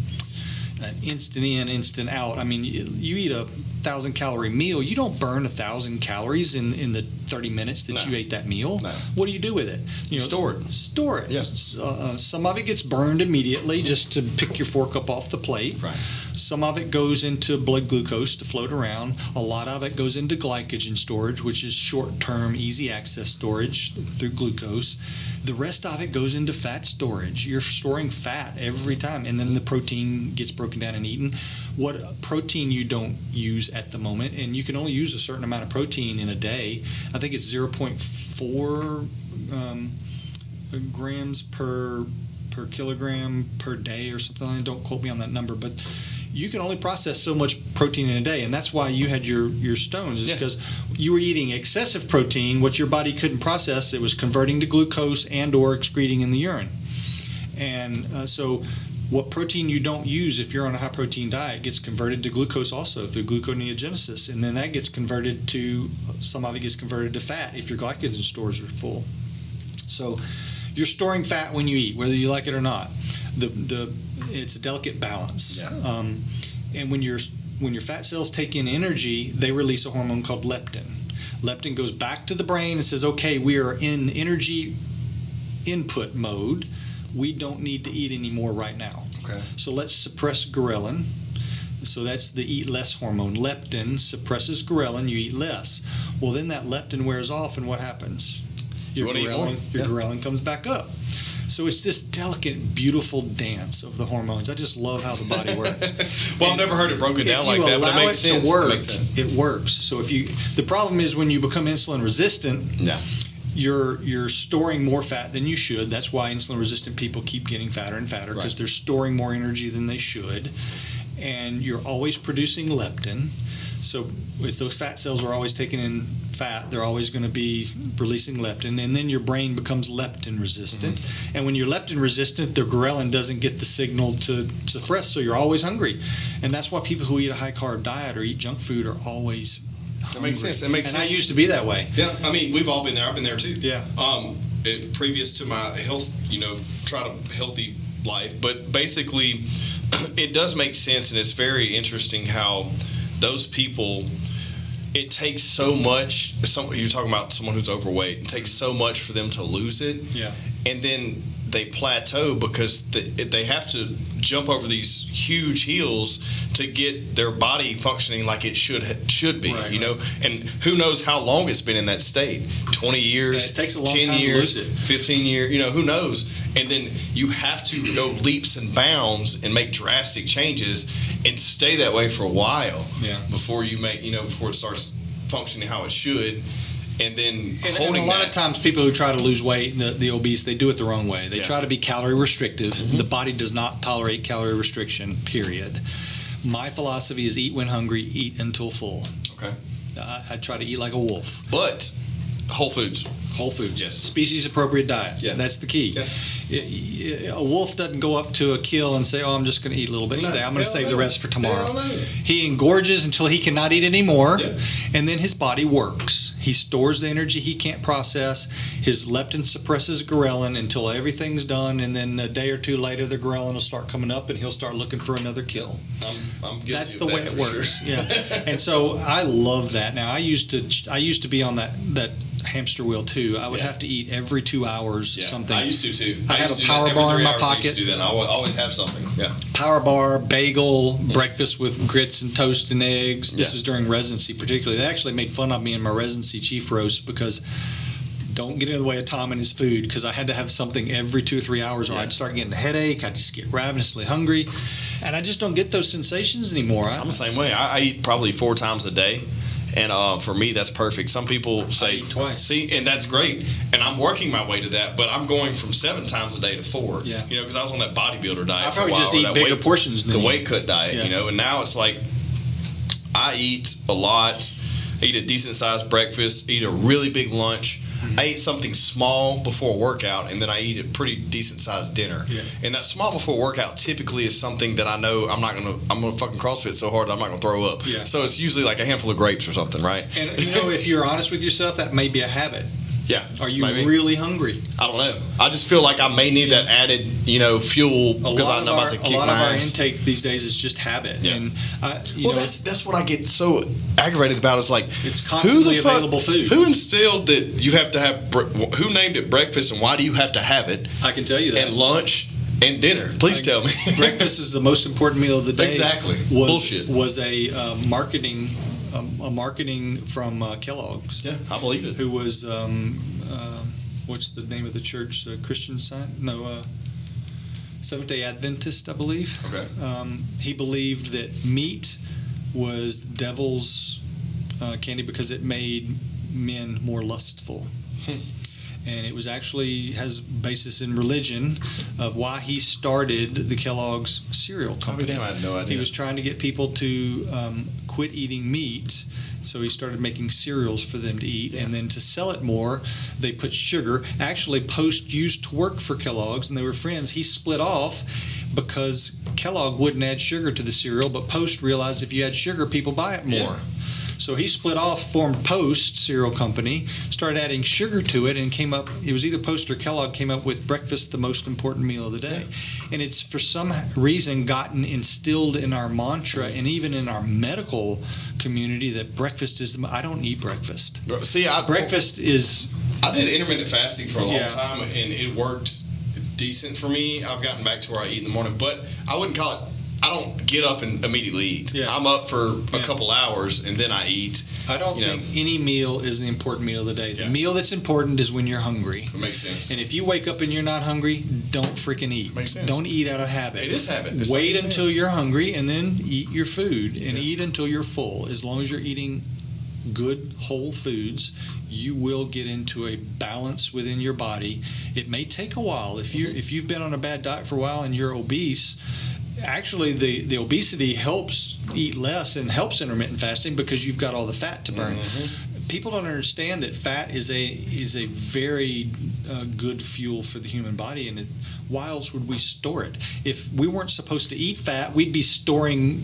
instant in, instant out. I mean, you eat a 1,000-calorie meal, you don't burn 1,000 calories in the 30 minutes that you ate that meal. No. What do you do with it? Store it. Store it. Yes. Some of it gets burned immediately just to pick your fork up off the plate. Right. Some of it goes into blood glucose to float around. A lot of it goes into glycogen storage, which is short-term, easy access storage through glucose. The rest of it goes into fat storage. You're storing fat every time, and then the protein gets broken down and eaten. What protein you don't use at the moment, and you can only use a certain amount of protein in a day. I think it's 0.4 grams per kilogram per day or something like that. Don't quote me on that number, but you can only process so much protein in a day, and that's why you had your stones, is because you were eating excessive protein, which your body couldn't process. It was converting to glucose and or excreting in the urine. And so what protein you don't use, if you're on a high protein diet, gets converted to glucose also through gluconeogenesis, and then that gets converted to, some of it gets converted to fat if your glycogen stores are full. So you're storing fat when you eat, whether you like it or not. It's a delicate balance. Yeah. And when your fat cells take in energy, they release a hormone called leptin. Leptin goes back to the brain and says, okay, we are in energy input mode. We don't need to eat anymore right now. Okay. So let's suppress ghrelin. So that's the eat less hormone. Leptin suppresses ghrelin, you eat less. Well, then that leptin wears off, and what happens? Your ghrelin comes back up. So it's this delicate, beautiful dance of the hormones. I just love how the body works. Well, I've never heard it broken down like that, but it makes sense. It works. So the problem is when you become insulin resistant, you're storing more fat than you should. That's why insulin resistant people keep getting fatter and fatter, because they're storing more energy than they should. And you're always producing leptin. So if those fat cells are always taking in fat, they're always going to be releasing leptin, and then your brain becomes leptin resistant. Mm-hmm. And when you're leptin resistant, the ghrelin doesn't get the signal to suppress, so you're always hungry. And that's why people who eat a high carb diet or eat junk food are always hungry. That makes sense. It makes sense. I used to be that way. Yeah, I mean, we've all been there. I've been there too. Yeah. Previous to my health, try to healthy life, but basically, it does make sense, and it's very interesting how those people, it takes so much. You're talking about someone who's overweight. It takes so much for them to lose it. Yeah. And then they plateau because they have to jump over these huge hills to get their body functioning like it should be. Right. And who knows how long it's been in that state? 20 years. Yeah, it takes a long 10 time years, to lose it. 15 years. Who knows? And then you have to go leaps and bounds and make drastic changes and stay that way for a while before you before it starts functioning how it should. And then and a lot of times people who try to lose weight, the obese, they do it the wrong way. They try to be calorie restrictive. Mm-hmm. The body does not tolerate calorie restriction, period. My philosophy is eat when hungry, eat until full. Okay. I try to eat like a wolf. But whole foods. Whole foods. Yes. Species appropriate diet. Yeah. That's the key. Yeah. A wolf doesn't go up to a kill and say, I'm just going to eat a little bit today. I'm going to save the rest for tomorrow. He engorges until he cannot eat anymore, and then his body works. He stores the energy he can't process. His leptin suppresses ghrelin until everything's done, and then a day or two later, the ghrelin will start coming up, and he'll start looking for another kill. That's the way it works. Sure. Yeah. And so I love that. Now, I used to be on that hamster wheel too. I would have to eat every 2 hours something. I used to too. I have a power bar in my pocket. I used to do that. I always have something. Yeah. Power bar, bagel, breakfast with grits and toast and eggs. This is during residency particularly. They actually made fun of me in my residency chief roast because don't get in the way of Tom and his food, because I had to have something every 2 or 3 hours or I'd start getting a headache. I'd just get ravenously hungry. And I just don't get those sensations anymore. I'm the same way. I eat probably 4 times a day. And for me, that's perfect. Some people say twice. See, and that's great. And I'm working my way to that, but I'm going from 7 times a day to 4. Yeah. Because I was on that bodybuilder diet. I probably just eat bigger portions than the weight cut diet. And now it's like I eat a lot, eat a decent sized breakfast, eat a really big lunch, I eat something small before a workout, and then I eat a pretty decent sized dinner. Yeah. And that small before workout typically is something that I know I'm gonna fucking CrossFit so hard that I'm not gonna throw up. Yeah. So it's usually like a handful of grapes or something, right? And if you're honest with yourself, that may be a habit. Yeah. Are you maybe. really hungry? I don't know. I just feel like I may need that added, fuel because I'm about to kick my ass. A lot of our intake these days is just habit. Yeah. And that's what I get so aggravated about. Is like it's constantly available food. Who instilled that you have to have? Who named it breakfast, and why do you have to have it? I can tell you that. And lunch and dinner. Please tell me. Breakfast is the most important meal of the day. Exactly. Bullshit. Was a marketing from Kellogg's. Yeah, I believe it. Who was what's the name of the church? Christian Science? No, Seventh-day Adventist, I believe. Okay. He believed that meat was the devil's candy because it made men more lustful. And it was actually has basis in religion of why he started the Kellogg's cereal company. Damn, I had no idea. He was trying to get people to quit eating meat, so he started making cereals for them to eat, and then to sell it more, they put sugar. Actually, Post used to work for Kellogg's, and they were friends. He split off because Kellogg wouldn't add sugar to the cereal, but Post realized if you add sugar, people buy it more. Yeah. So he split off, formed Post Cereal Company, started adding sugar to it, and came up, it was either Post or Kellogg, came up with breakfast, the most important meal of the day. Yeah. And it's for some reason gotten instilled in our mantra and even in our medical community that breakfast is, I don't eat breakfast. See, breakfast is... I did intermittent fasting for a long time, and it worked decent for me. I've gotten back to where I eat in the morning, but I wouldn't call it, I don't get up and immediately eat. Yeah. I'm up for a couple hours and then I eat. I don't think any meal is the important meal of the day. The meal that's important is when you're hungry. It makes sense. And if you wake up and you're not hungry, don't freaking eat. Makes sense. Don't eat out of habit. It is habit. Wait until you're hungry and then eat your food and eat until you're full. As long as you're eating good whole foods, you will get into a balance within your body. It may take a while. If you've been on a bad diet for a while and you're obese, actually the obesity helps eat less and helps intermittent fasting because you've got all the fat to burn. Mm-hmm. People don't understand that fat is a very good fuel for the human body, and why else would we store it? If we weren't supposed to eat fat, we'd be storing,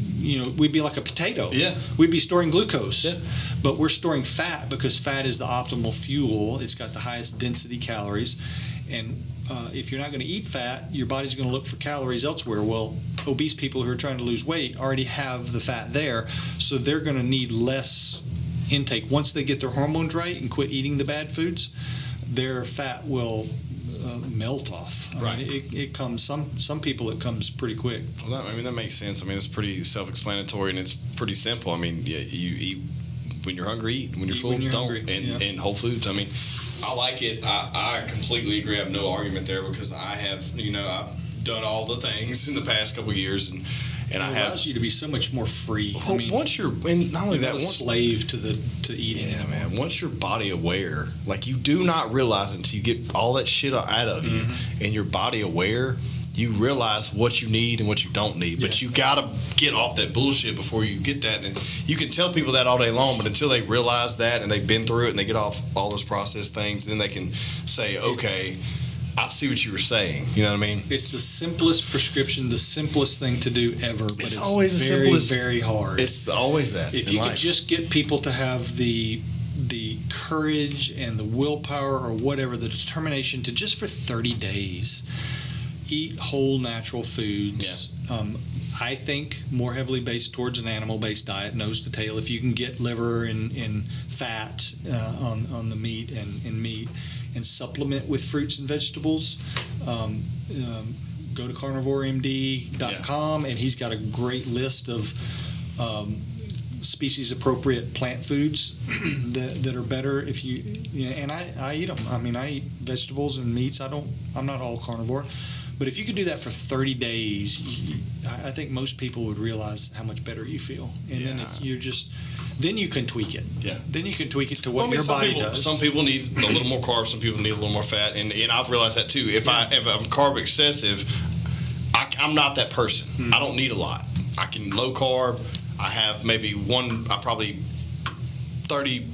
we'd be like a potato. Yeah. We'd be storing glucose. Yeah. But we're storing fat because fat is the optimal fuel. It's got the highest density calories. And if you're not going to eat fat, your body's going to look for calories elsewhere. Well, obese people who are trying to lose weight already have the fat there, so they're going to need less intake. Once they get their hormones right and quit eating the bad foods, their fat will melt off. I mean, it comes, some people it comes pretty quick. Well, that makes sense. I mean, it's pretty self-explanatory and it's pretty simple. I mean, you eat when you're hungry, eat when you're full, don't. And Whole Foods. I mean, I like it. I completely agree. I have no argument there because I have, I've done all the things in the past couple of years, and I have. It allows you to be so much more free. Well, I mean, once you're, and not only that, once slave to eating. Yeah, man. Once you're body aware, like you do not realize it until you get all that shit out of you, and you're body aware. You realize what you need and what you don't need, but you gotta get off that bullshit before you get that. And you can tell people that all day long, but until they realize that and they've been through it and they get off all those processed things, then they can say, okay, I see what you were saying. You know what I mean? It's the simplest prescription, the simplest thing to do ever, but it's always very, the simplest. Very hard. It's always that. If you could just get people to have the courage and the willpower or whatever, the determination to just for 30 days eat whole natural foods. I think more heavily based towards an animal-based diet, nose to tail. If you can get liver and fat on the meat and meat, and supplement with fruits and vegetables, go to carnivoremd.com, and he's got a great list of species-appropriate plant foods that are better if you. And I eat them. I mean, I eat vegetables and meats. I'm not all carnivore. But if you could do that for 30 days, I think most people would realize how much better you feel. And then then you can tweak it. Yeah. Then you can tweak it to what your body does. Some people need a little more carbs. Some people need a little more fat. And I've realized that too. If I'm carb excessive, I'm not that person. I don't need a lot. I can low carb. I have maybe probably 30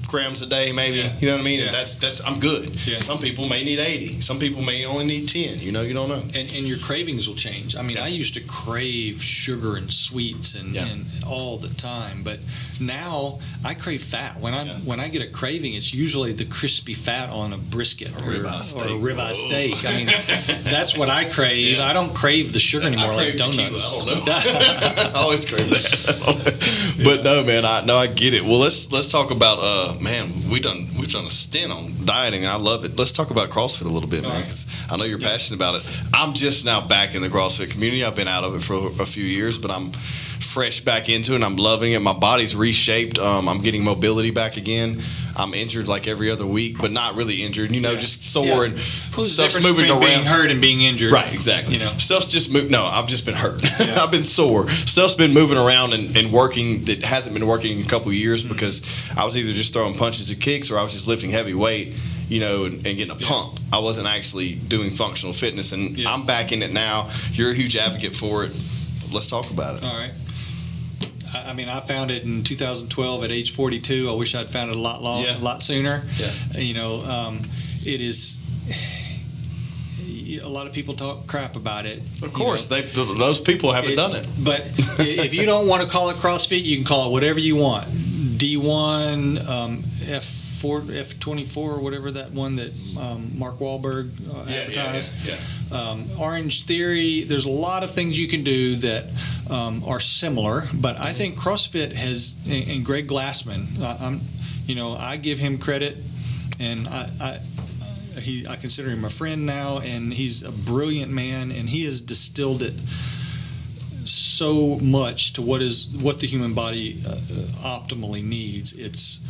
grams a day, maybe. Yeah. You know what I mean? Yeah. And that's I'm good. Yeah. Some people may need 80. Some people may only need 10. You don't know. And your cravings will change. I mean, I used to crave sugar and sweets and all the time, but now I crave fat. When I get a craving, it's usually the crispy fat on a brisket or a ribeye steak. I mean, that's what I crave. Yeah. I don't crave the sugar anymore, like tequila. donuts. I don't know. I always crave that. But no, man, I get it. Well, let's talk about man. We've done a stint on dieting. I love it. Let's talk about CrossFit a little bit, man, because I know you're passionate about it. I'm just now back in the CrossFit community. I've been out of it for a few years, but I'm fresh back into it, and I'm loving it. My body's reshaped. I'm getting mobility back again. I'm injured like every other week, but not really injured. Just sore and stuff's moving around. Being hurt and being injured, right? Exactly. Stuff's just moved. No, I've just been hurt. I've been sore. Stuff's been moving around and working. That hasn't been working in a couple of years because I was either just throwing punches or kicks, or I was just lifting heavy weight. And getting a pump. I wasn't actually doing functional fitness, and I'm back in it now. You're a huge advocate for it. Let's talk about it. All right. I mean, I found it in 2012 at age 42. I wish I'd found it a lot sooner. Yeah. It is. A lot of people talk crap about it. Of course, those people haven't done it. But if you don't want to call it CrossFit, you can call it whatever you want. D1, F24, or whatever that one that Mark Wahlberg advertised. Orange Theory. There's a lot of things you can do that are similar, but I think CrossFit has, and Greg Glassman, I give him credit, and I consider him a friend now, and he's a brilliant man, and he has distilled it so much to what the human body optimally needs. It's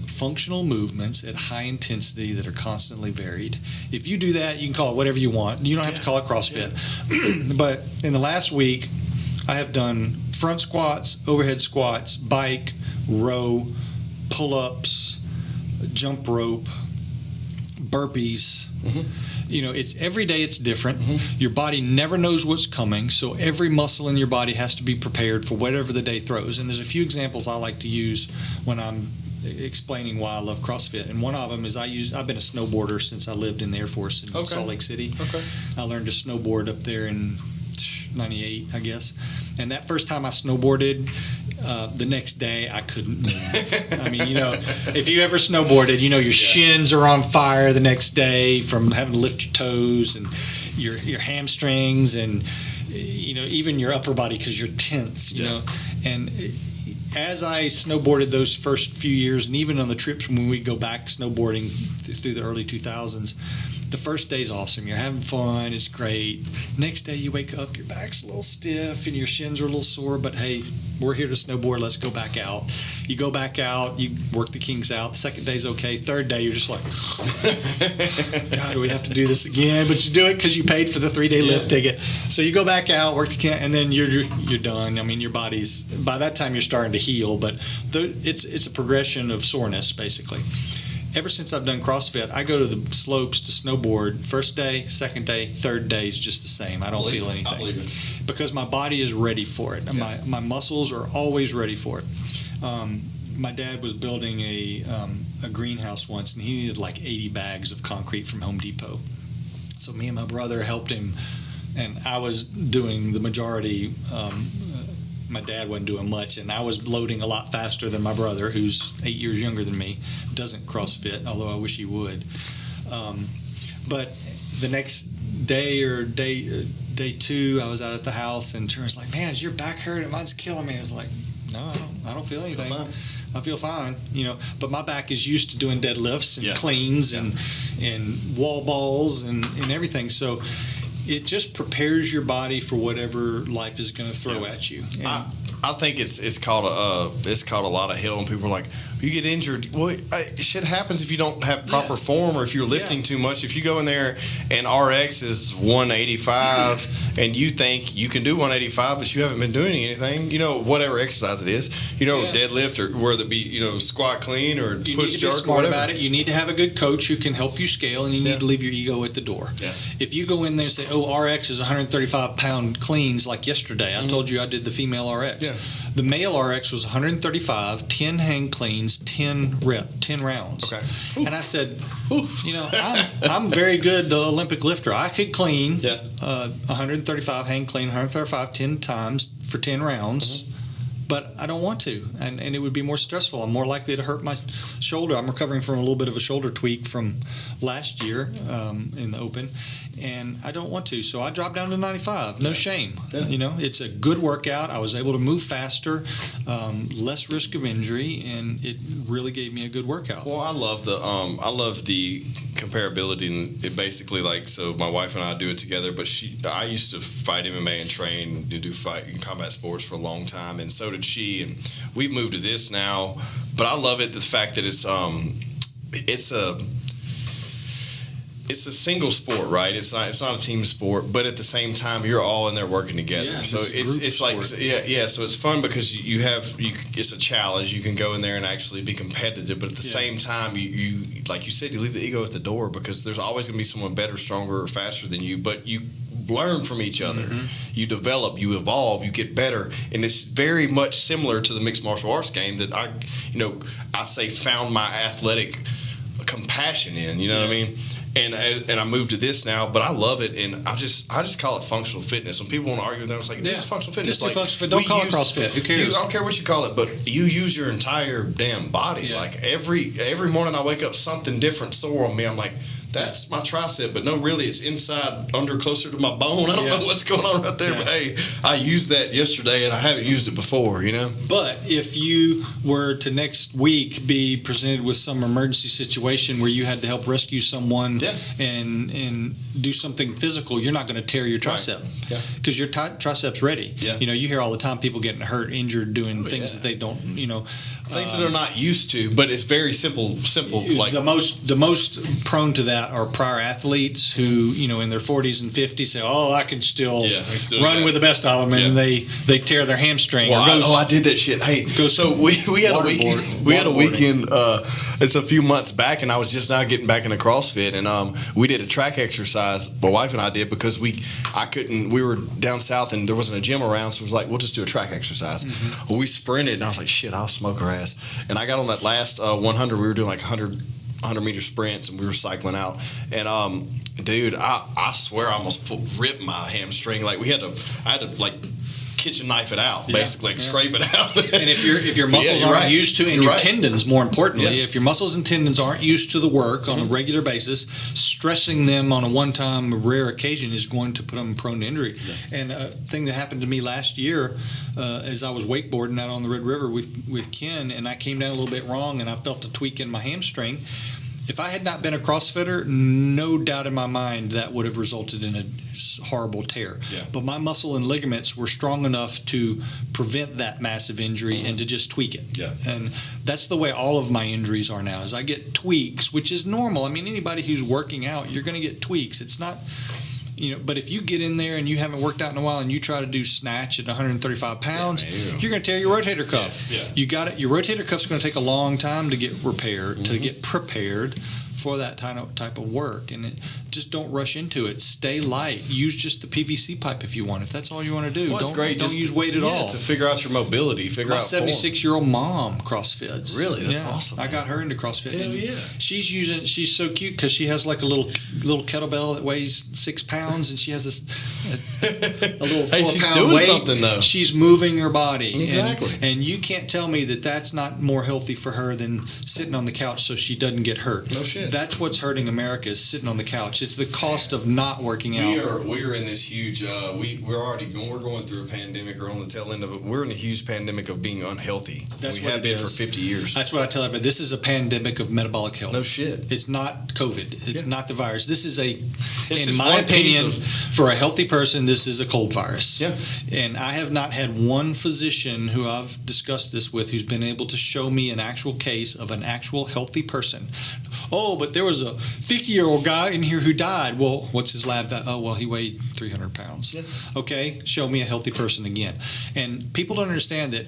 functional movements at high intensity that are constantly varied. If you do that, you can call it whatever you want. You don't have to call it CrossFit. But in the last week, I have done front squats, overhead squats, bike, row, pull-ups, jump rope, burpees. It's every day it's different. Your body never knows what's coming, so every muscle in your body has to be prepared for whatever the day throws. And there's a few examples I like to use when I'm explaining why I love CrossFit, and one of them is I've been a snowboarder since I lived in the Air Force in Salt Lake City. I learned to snowboard up there in 98, I guess, and that first time I snowboarded, the next day I couldn't move. I mean, if you ever snowboarded, your shins are on fire the next day from having to lift your toes and your hamstrings and even your upper body because you're tense, and as I snowboarded those first few years, and even on the trips when we go back snowboarding through the early 2000s, the first day's awesome. You're having fun. It's great. Next day you wake up, your back's a little stiff and your shins are a little sore, but hey, we're here to snowboard. Let's go back out. You go back out. You work the kinks out. Second day's okay. Third day, you're just like, God, do we have to do this again? But you do it because you paid for the 3-day lift ticket. So you go back out, work the kink, and then you're done. I mean, your body's, by that time, you're starting to heal, but it's a progression of soreness, basically. Ever since I've done CrossFit, I go to the slopes to snowboard. First day, second day, third day is just the same. I don't feel anything. I believe it. Because my body is ready for it. Yeah. My muscles are always ready for it. My dad was building a greenhouse once, and he needed like 80 bags of concrete from Home Depot. So me and my brother helped him, and I was doing the majority. My dad wasn't doing much, and I was loading a lot faster than my brother, who's 8 years younger than me, doesn't CrossFit, although I wish he would. But the next day or day two, I was out at the house, and Turner's like, "Man, is your back hurt? Mine's killing me." I was like, "No, I don't feel anything. I feel fine, But my back is used to doing deadlifts and cleans and wall balls and everything, so it just prepares your body for whatever life is going to throw at you. I think it's caught a lot of hell, and people are like, you get injured. Well, shit happens if you don't have proper form or if you're lifting too much. If you go in there and RX is 185 and you think you can do 185, but you haven't been doing anything, whatever exercise it is, deadlift or whether it be, squat clean or you push jerk or whatever. About it. You need to have a good coach who can help you scale, and you need to leave your ego at the door. Yeah. If you go in there and say, RX is 135-pound cleans like yesterday, I told you I did the female RX. Yeah. The male RX was 135, 10 hang cleans, 10 rounds. Okay. And I said, I'm very good Olympic lifter. I could clean 135 hang clean, 135 10 times for 10 rounds. But I don't want to, and it would be more stressful. I'm more likely to hurt my shoulder. I'm recovering from a little bit of a shoulder tweak from last year in the Open, and I don't want to. So I dropped down to 95. No shame. Yeah. It's a good workout. I was able to move faster, less risk of injury, and it really gave me a good workout. Well, I love the comparability, and it basically so my wife and I do it together. But I used to fight MMA and train to do combat sports for a long time, and so did she, and we've moved to this now. But I love it, the fact that it's a single sport, right? It's not a team sport, but at the same time you're all in there working together. Yeah, so it's like so it's fun because it's a challenge. You can go in there and actually be competitive, but at the same time you like you said, you leave the ego at the door, because there's always going to be someone better, stronger, or faster than you, but you learn from each other. You develop, you evolve, you get better, and it's very much similar to the mixed martial arts game that I say found my athletic compassion in. You know what I mean? And I moved to this now, but I love it, and I just call it functional fitness. When people want to argue with them, it's like, it's functional fitness. Just functional. Don't call it CrossFit. Who cares? I don't care what you call it, but you use your entire damn body. Yeah. Like every morning I wake up, something different sore on me. I'm like, that's my tricep, but no, really, it's inside, closer to my bone. I don't know what's going on right there, but hey, I used that yesterday, and I haven't used it before, But if you were to next week be presented with some emergency situation where you had to help rescue someone and do something physical, you're not going to tear your tricep because your tricep's ready. Yeah. You hear all the time people getting hurt, injured, doing things that they don't, things that they're not used to, but it's very simple. Like the most prone to that are prior athletes who, in their 40s and 50s say, "Oh, I can still run with the best of them," and they tear their hamstring. Well, I did that shit. Hey, so we had a weekend. We had a weekend. It's a few months back, and I was just now getting back into CrossFit, and we did a track exercise. My wife and I did because we were down south and there wasn't a gym around, so it was like, we'll just do a track exercise. Well, we sprinted, and I was like, shit, I'll smoke her ass. And I got on that last 100. We were doing like 100 meter sprints, and we were cycling out. And dude, I swear I almost ripped my hamstring. Like I had to like kitchen knife it out, basically, scrape it out. And if your muscles aren't used to, and your tendons, more importantly, if your muscles and tendons aren't used to the work on a regular basis, stressing them on a one-time rare occasion is going to put them prone to injury. And a thing that happened to me last year, as I was wakeboarding out on the Red River with Ken, and I came down a little bit wrong, and I felt a tweak in my hamstring. If I had not been a CrossFitter, no doubt in my mind that would have resulted in a horrible tear. Yeah. But my muscle and ligaments were strong enough to prevent that massive injury and to just tweak it. Yeah. And that's the way all of my injuries are now, is I get tweaks, which is normal. I mean, anybody who's working out, you're going to get tweaks. It's not... but if you get in there and you haven't worked out in a while and you try to do snatch at 135 pounds, you're going to tear your rotator cuff. Yeah. You got it. Your rotator cuff's going to take a long time to get repaired, to get prepared for that type of work. And just don't rush into it. Stay light. Use just the PVC pipe if you want. If that's all you want to do, don't use weight at all. To figure out your mobility, My 76-year-old mom CrossFits. Really? That's awesome. I got her into CrossFit. Hell yeah. She's so cute because she has like a little kettlebell that weighs 6 pounds, and she has a little 4-pound she's doing weight. Something though. She's moving her body. Exactly. And you can't tell me that that's not more healthy for her than sitting on the couch so she doesn't get hurt. No shit. That's what's hurting America, is sitting on the couch. It's the cost of not working out. We are in this huge. We're going through a pandemic, or on the tail end of it. We're in a huge pandemic of being unhealthy. That's we what have been for 50 years. That's what I tell everybody. This is a pandemic of metabolic health. No shit. It's not COVID. It's not the virus. This is in my opinion, for a healthy person, this is a cold virus. Yeah. And I have not had one physician who I've discussed this with who's been able to show me an actual case of an actual healthy person. Oh, but there was a 50-year-old guy in here who died. Well, what's his lab? Oh, well, he weighed 300 pounds. Yeah. Okay, show me a healthy person again. And people don't understand that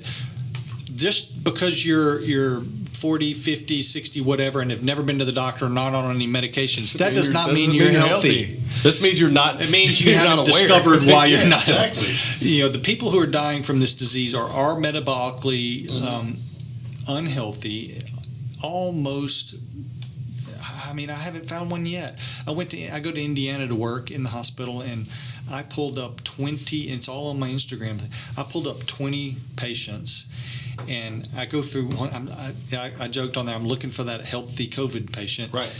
just because you're 40, 50, 60, whatever, and have never been to the doctor or not on any medications, that does not mean you're healthy. This means you're not. It means you you're haven't not aware. discovered why you're not. Exactly. You know, the people who are dying from this disease are metabolically unhealthy, almost. I mean, I haven't found one yet. I go to Indiana to work in the hospital, and I pulled up 20. And it's all on my Instagram. I pulled up 20 patients, and I go through one. I joked on there. I'm looking for that healthy COVID patient. Right.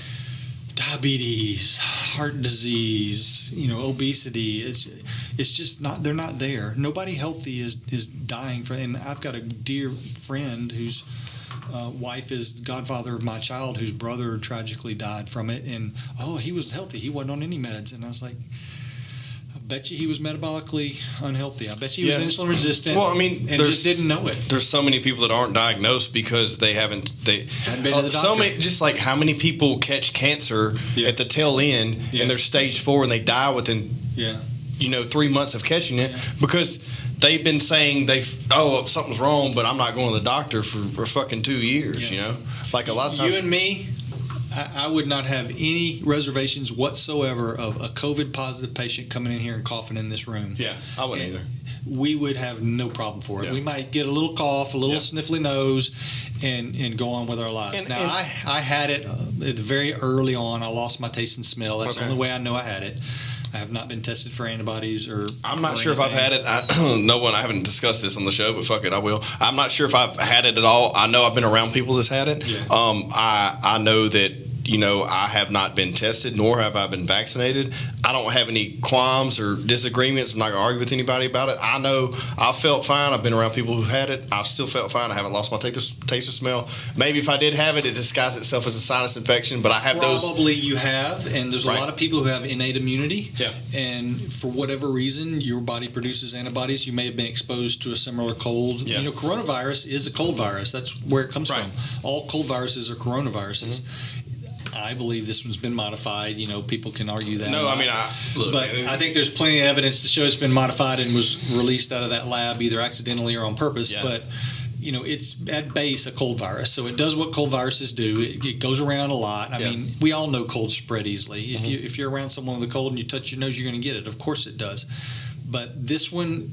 Diabetes, heart disease, obesity. It's just not. They're not there. Nobody healthy is dying from. And I've got a dear friend whose wife is the godfather of my child, whose brother tragically died from it. And he was healthy. He wasn't on any meds. And I was like, I bet you he was metabolically unhealthy. I bet you he was insulin resistant. Well, I mean, and just didn't know it. There's so many people that aren't diagnosed because they hadn't been to the doctor. So many, just like how many people catch cancer at the tail end and they're stage 4 and they die within 3 months of catching it because they've been saying something's wrong, but I'm not going to the doctor for fucking 2 years. Like a lot of times. You and me, I would not have any reservations whatsoever of a COVID positive patient coming in here and coughing in this room. Yeah, I wouldn't either. We would have no problem for it. Yeah. We might get a little cough, a little sniffly nose, and go on with our lives. I had it very early on. I lost my taste and smell. That's the only way I know I had it. I have not been tested for antibodies I'm not sure if I've had it. I haven't discussed this on the show, but fuck it, I will. I'm not sure if I've had it at all. I know I've been around people that's had it. Yeah. I know that I have not been tested, nor have I been vaccinated. I don't have any qualms or disagreements. I'm not going to argue with anybody about it. I know I felt fine. I've been around people who've had it. I've still felt fine. I haven't lost my taste or smell. Maybe if I did have it, it disguised itself as a sinus infection, but I have those. Probably you have, and there's a lot of people who have innate immunity. Yeah. And for whatever reason, your body produces antibodies. You may have been exposed to a similar cold. Yeah. Coronavirus is a cold virus. That's where it comes Right. from. All cold viruses are coronaviruses. Mm-hmm. I believe this one's been modified. People can argue that. No, I mean, but I think there's plenty of evidence to show it's been modified and was released out of that lab either accidentally or on purpose. Yeah. But it's at base a cold virus, so it does what cold viruses do. It goes around a lot. I mean, we all know colds spread easily. If you're around someone with a cold and you touch your nose, you're going to get it. Of course, it does. But this one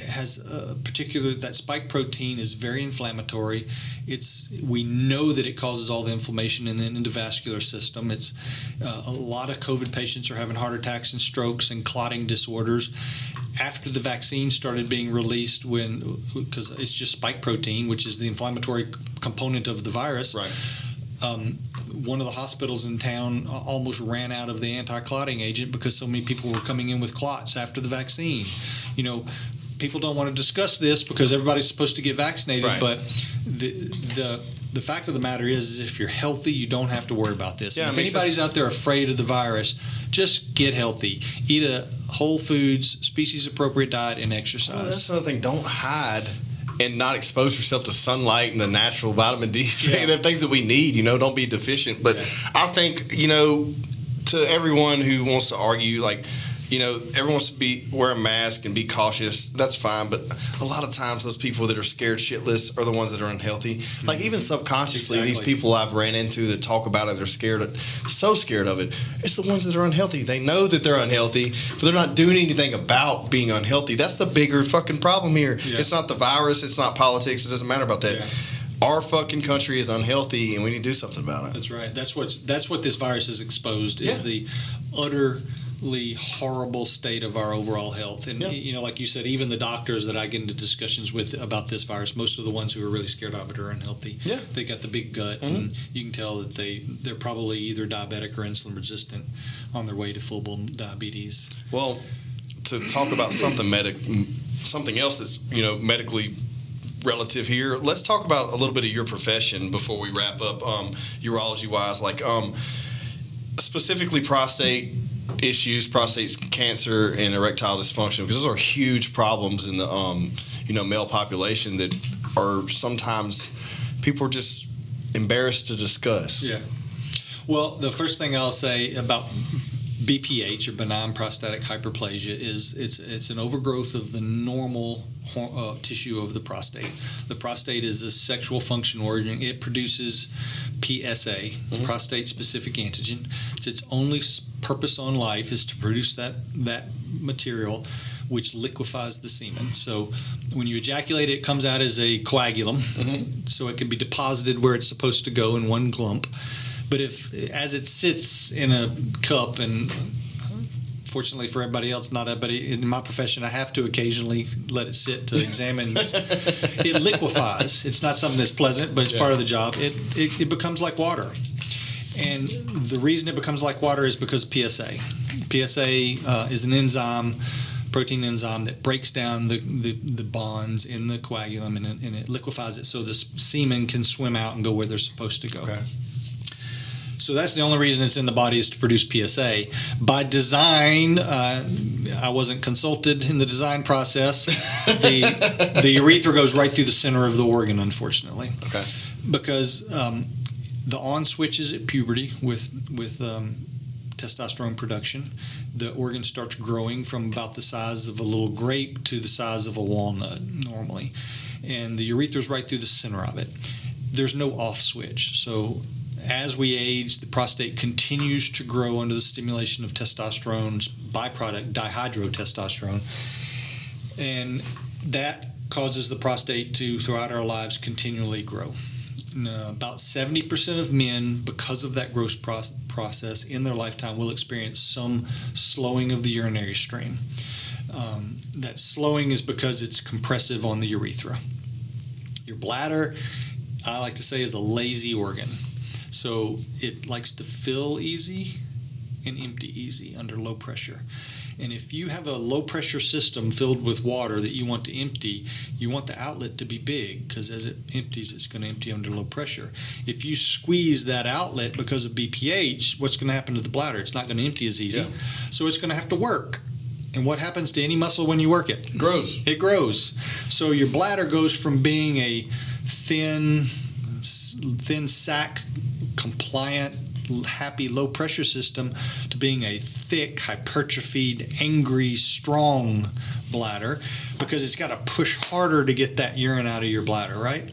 has a particular, that spike protein is very inflammatory. We know that it causes all the inflammation in the endovascular system. It's a lot of COVID patients are having heart attacks and strokes and clotting disorders after the vaccine started being released, because it's just spike protein, which is the inflammatory component of the virus. Right. One of the hospitals in town almost ran out of the anti-clotting agent because so many people were coming in with clots after the vaccine. People don't want to discuss this because everybody's supposed to get vaccinated, right. But the fact of the matter is if you're healthy, you don't have to worry about this. Yeah, if anybody's out there afraid of the virus, just get healthy. Eat a whole foods, species-appropriate diet, and exercise. Well, that's another thing. Don't hide and not expose yourself to sunlight and the natural vitamin D. They're things that we need, don't be deficient. But I think, to everyone who wants to argue, everyone wants to wear a mask and be cautious. That's fine, but a lot of times those people that are scared shitless are the ones that are unhealthy. Like even subconsciously, these people I've ran into that talk about it, they're so scared of it. It's the ones that are unhealthy. They know that they're unhealthy, but they're not doing anything about being unhealthy. That's the bigger fucking problem here. Yeah. It's not the virus. It's not politics. It doesn't matter about that. Yeah. Our fucking country is unhealthy, and we need to do something about it. That's right. That's what this virus has exposed is the utterly horrible state of our overall health. And like you said, even the doctors that I get into discussions with about this virus, most of the ones who are really scared of it are unhealthy. Yeah. They got the big gut, and you can tell that they're probably either diabetic or insulin resistant on their way to full-blown diabetes. Well, to talk about something else that's medically relative here, let's talk about a little bit of your profession before we wrap up. Urology wise, specifically prostate issues, prostate cancer, and erectile dysfunction, because those are huge problems in the male population that are sometimes people are just embarrassed to discuss. Yeah. Well, the first thing I'll say about BPH, or benign prostatic hyperplasia, it's an overgrowth of the normal tissue of the prostate. The prostate is a sexual function organ. It produces PSA, prostate-specific antigen. Its only purpose on life is to produce that material, which liquefies the semen. So when you ejaculate, it comes out as a coagulum, so it can be deposited where it's supposed to go in one clump. But as it sits in a cup, and fortunately for everybody else, not everybody in my profession, I have to occasionally let it sit to examine. It liquefies. It's not something that's pleasant, but it's part of the job. It becomes like water. And the reason it becomes like water is because of PSA. PSA is an enzyme, protein enzyme, that breaks down the bonds in the coagulum, and it liquefies it so the semen can swim out and go where they're supposed to go. Okay. So that's the only reason it's in the body, is to produce PSA. By design, I wasn't consulted in the design process. The urethra goes right through the center of the organ, unfortunately. Okay. Because the on switches at puberty with testosterone production, the organ starts growing from about the size of a little grape to the size of a walnut normally, and the urethra is right through the center of it. There's no off switch. So as we age, the prostate continues to grow under the stimulation of testosterone's byproduct, dihydrotestosterone, and that causes the prostate to, throughout our lives, continually grow. About 70% of men, because of that growth process in their lifetime, will experience some slowing of the urinary stream. That slowing is because it's compressive on the urethra. Your bladder, I like to say, is a lazy organ. So it likes to fill easy and empty easy under low pressure. And if you have a low pressure system filled with water that you want to empty, you want the outlet to be big, because as it empties, it's going to empty under low pressure. If you squeeze that outlet because of BPH, what's going to happen to the bladder? It's not going to empty as easy. Yeah. So it's going to have to work. And what happens to any muscle when you work it? It grows. It grows. So your bladder goes from being a thin sac, compliant, happy, low pressure system to being a thick, hypertrophied, angry, strong bladder, because it's got to push harder to get that urine out of your bladder, right?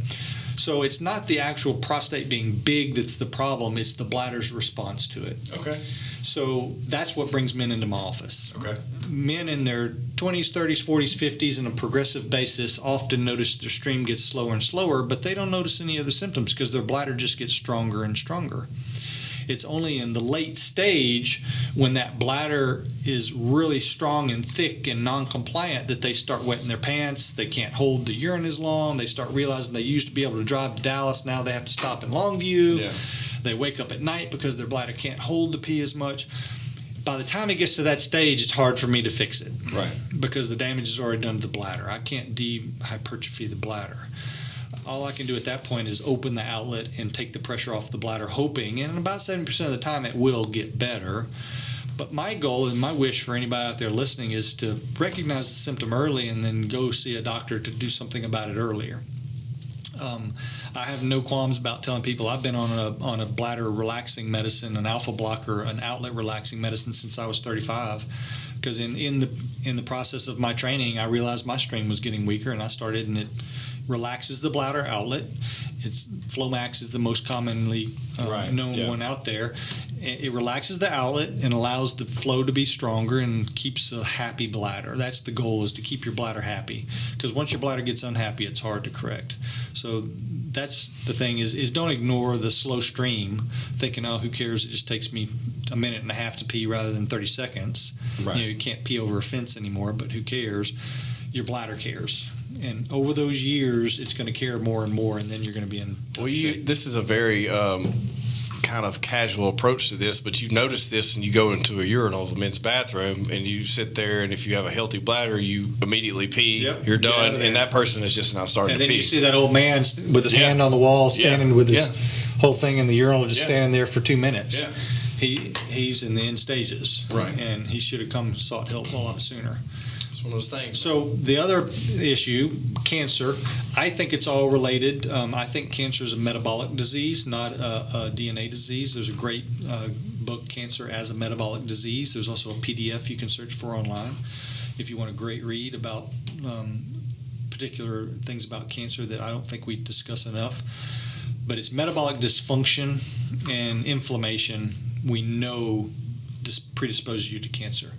So it's not the actual prostate being big that's the problem, it's the bladder's response to it. Okay. So that's what brings men into my office. Okay. Men in their 20s, 30s, 40s, 50s on a progressive basis often notice their stream gets slower and slower, but they don't notice any other symptoms because their bladder just gets stronger and stronger. It's only in the late stage, when that bladder is really strong and thick and non-compliant, that they start wetting their pants. They can't hold the urine as long. They start realizing they used to be able to drive to Dallas. Now they have to stop in Longview. Yeah. They wake up at night because their bladder can't hold the pee as much. By the time it gets to that stage, it's hard for me to fix it. Right. Because the damage is already done to the bladder. I can't de-hypertrophy the bladder. All I can do at that point is open the outlet and take the pressure off the bladder, hoping, and about 70% of the time it will get better. But my goal and my wish for anybody out there listening is to recognize the symptom early and then go see a doctor to do something about it earlier. I have no qualms about telling people I've been on a bladder relaxing medicine, an alpha blocker, an outlet relaxing medicine since I was 35. Because in the process of my training, I realized my stream was getting weaker, and I started, and it relaxes the bladder outlet. Flomax is the most commonly known one out there. It relaxes the outlet and allows the flow to be stronger and keeps a happy bladder. That's the goal, is to keep your bladder happy. Because once your bladder gets unhappy, it's hard to correct. So that's the thing, is don't ignore the slow stream, thinking, oh, who cares? It just takes me a minute and a half to pee rather than 30 seconds. Right. You can't pee over a fence anymore, but who cares? Your bladder cares. And over those years, it's going to care more and more, and then you're going to be in tough shape. This is a very kind of casual approach to this, but you notice this, and you go into a urinal, the men's bathroom, and you sit there, and if you have a healthy bladder, you immediately pee. Yep. You're done, and that person is just now starting to pee. And then you see that old man with his hand on the wall, standing with his whole thing in the urinal, just standing there for 2 minutes. Yeah. He's in the end stages, right? And he should have sought help a lot sooner. One of those things. So the other issue, cancer, I think it's all related. I think cancer is a metabolic disease, not a DNA disease. There's a great book, Cancer as a Metabolic Disease. There's also a PDF you can search for online if you want a great read about particular things about cancer that I don't think we discuss enough. But it's metabolic dysfunction and inflammation we know predisposes you to cancer.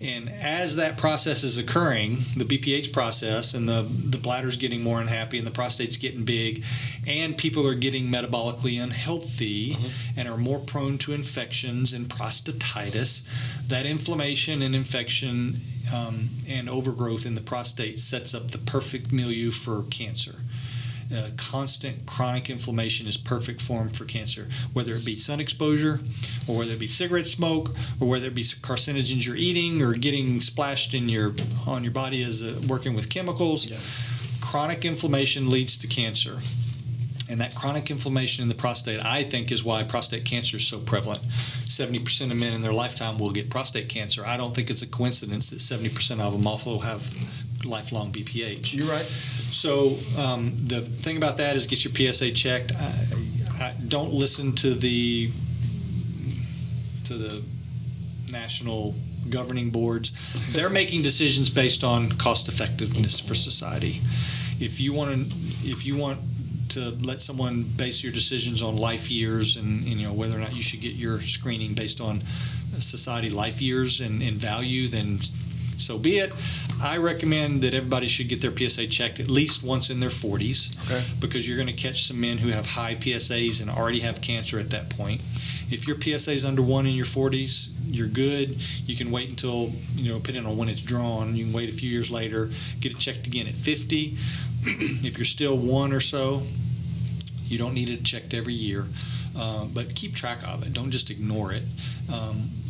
And as that process is occurring, the BPH process, and the bladder's getting more unhappy and the prostate's getting big, and people are getting metabolically unhealthy and are more prone to infections and prostatitis, that inflammation and infection and overgrowth in the prostate sets up the perfect milieu for cancer. Constant chronic inflammation is perfect form for cancer, whether it be sun exposure or whether it be cigarette smoke or whether it be carcinogens you're eating or getting splashed on your body as working with chemicals. Yeah. Chronic inflammation leads to cancer. And that chronic inflammation in the prostate, I think, is why prostate cancer is so prevalent. 70% of men in their lifetime will get prostate cancer. I don't think it's a coincidence that 70% of them also have lifelong BPH. You're right. So the thing about that is get your PSA checked. I don't listen to the national governing boards. They're making decisions based on cost effectiveness for society. If you want to let someone base your decisions on life years and whether or not you should get your screening based on society life years and value, then so be it. I recommend that everybody should get their PSA checked at least once in their 40s, because you're going to catch some men who have high PSAs and already have cancer at that point. If your PSA is under 1 in your 40s, you're good. You can wait until, depending on when it's drawn, you can wait a few years later, get it checked again at 50. If you're still 1 or so, you don't need it checked every year, but keep track of it. Don't just ignore it.